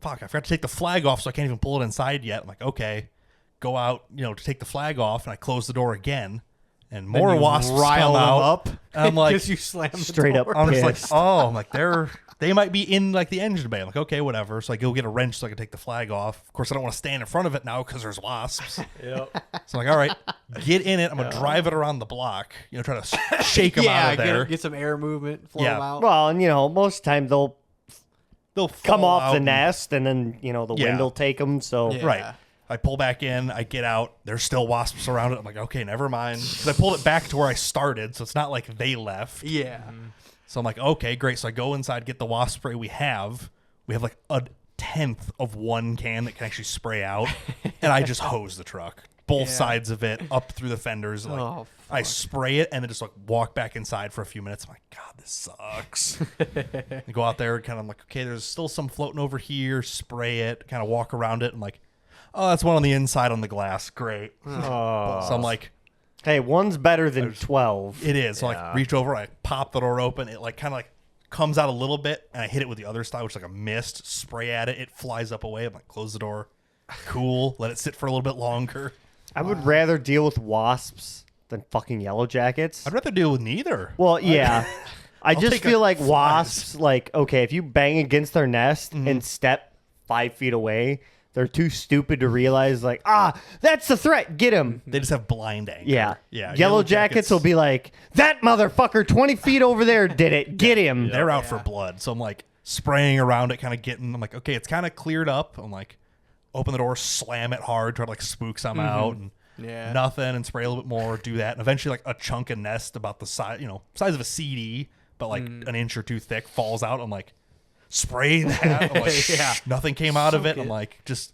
fuck, I forgot to take the flag off, so I can't even pull it inside yet. I'm like, okay, go out, to take the flag off, and I close the door again, and more Then you wasps rile come them out. up. And I'm like, Because you slam the Straight up door. I'm just like, pissed. oh, I'm like, they might be in like the engine bay. I'm like, okay, whatever. So I go get a wrench so I can take the flag off. Of course, I don't want to stand in front of it now because there's wasps. Yep. So I'm like, all right, get in it. I'm gonna drive it around the block. Try to shake them out of there. Get some air movement, flow Yeah. them out. Well, and most of the time they'll They'll come fall off out the and- nest, and then the Yeah. wind will take them. So Yeah. Right. I pull back in. I get out. There's still wasps around it. I'm like, okay, never mind. Because I pulled it back to where I started, so it's not like they left. Yeah. So I'm like, okay, great. So I go inside, get the wasp spray we have. We have like a 1/10 of one can that can actually spray out, and I just hose the truck, both Yeah. sides of it, up through the fenders. Like, Oh, I spray it and then just like walk back inside for a few minutes. I'm like, God, this sucks. I go out there and kind of like, okay, there's still some floating over here. Spray it, kind of walk around it. I'm like, oh, that's one on the inside on the glass. Great. Oh. So I'm like, Hey, one's better than 12. it is. So I like reach over, I pop the door open. It like kind of like comes out a little bit, and I hit it with the other side, which is like a mist. Spray at it. It flies up away. I'm like, close the door. Cool. Let it sit for a little bit longer. I would rather deal with wasps than fucking yellow jackets. I'd rather deal with neither. Well, yeah. I just take a feel like flies. wasps, like, okay, if you bang against their nest and step 5 feet away, they're too stupid to realize, like, that's the threat. Get him. They just have blind anger. Yeah. Yeah. Yellow jackets will be like, that motherfucker 20 feet over there did it. Get him. They're out for blood. So I'm like spraying around it, kind of getting. I'm like, okay, it's kind of cleared up. I'm like, open the door, slam it hard, try to like spook some out, and Yeah. nothing, and spray a little bit more. Do that, and eventually, like a chunk of nest about the size, size of a CD, but like an inch or two thick, falls out. I'm like, spray that. I'm like, Yeah. nothing came out of Soak it. I'm it. like, just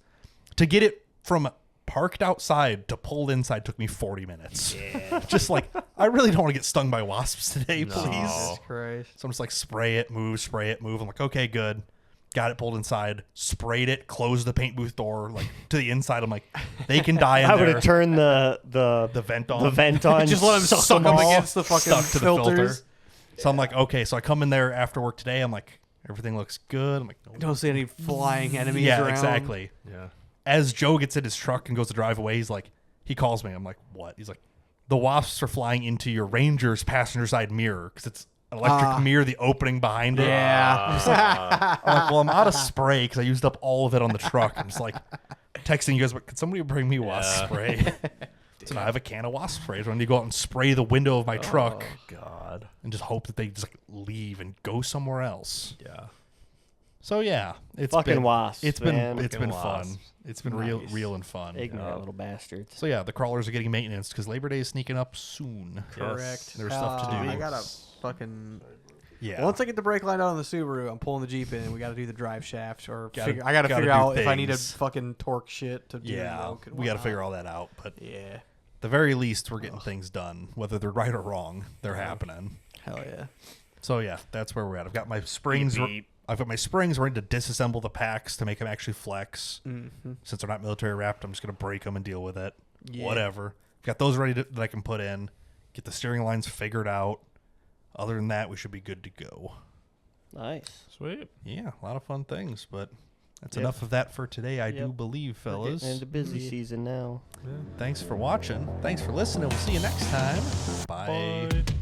to get it from parked outside to pulled inside took me 40 minutes. Yeah. Just like, I really don't want to get stung by wasps today, please. Jesus Christ. So I'm just like, spray it, move. I'm like, okay, good. Got it pulled inside, sprayed it, closed the paint booth door, like to the inside. I'm like, they can die in I there. would have turned the vent on. The vent on. Just let them suck them all against the fucking stuck to the filter. filters. So I'm like, okay. So I come in there after work today. I'm like, everything looks good. I'm like, no. Don't see any flying enemies Yeah, around. exactly. Yeah. As Joe gets in his truck and goes to drive away, he calls me. I'm like, what? He's like, the wasps are flying into your Ranger's passenger side mirror because it's an electric mirror, the opening behind it. Yeah. I'm like, well, I'm out of spray because I used up all of it on the truck. I'm just like texting you guys, but could somebody bring me wasp spray? So now I have a can of wasp spray. So I need to go out and spray the window of my truck God. and just hope that they just leave and go somewhere else. Yeah. So yeah, it's Fucking been, wasps, It's been man. it's been Fucking fun. wasps. It's been Nice. real and fun. Ignorant little bastards. So yeah, the crawlers are getting maintenance because Labor Day is sneaking up soon. Correct. There's stuff to do. I gotta fucking. Yeah. Once I get the brake line out on the Subaru, I'm pulling the Jeep in, and we got to do the drive shaft, or Gotta- I got to gotta figure do out if I need to things. fucking torque shit to do Yeah, yoke and we got to whatnot. figure all that out. But Yeah. at the very least, we're getting things done, whether they're right or wrong. They're happening. Hell yeah. So yeah, that's where we're at. I've got my springs. I've got my springs ready to disassemble the packs to make them actually flex. Mm-hmm. Since they're not military wrapped, I'm just gonna break them and deal with it. Yeah. Whatever. I've got those ready that I can put in. Get the steering lines figured out. Other than that, we should be good to go. Nice. Sweet. Yeah, a lot of fun things. But That's enough of that for today, I do Yep. believe, We're fellas. getting into busy season now. Thanks for watching. Thanks for listening. We'll see you next time. Bye. Bye.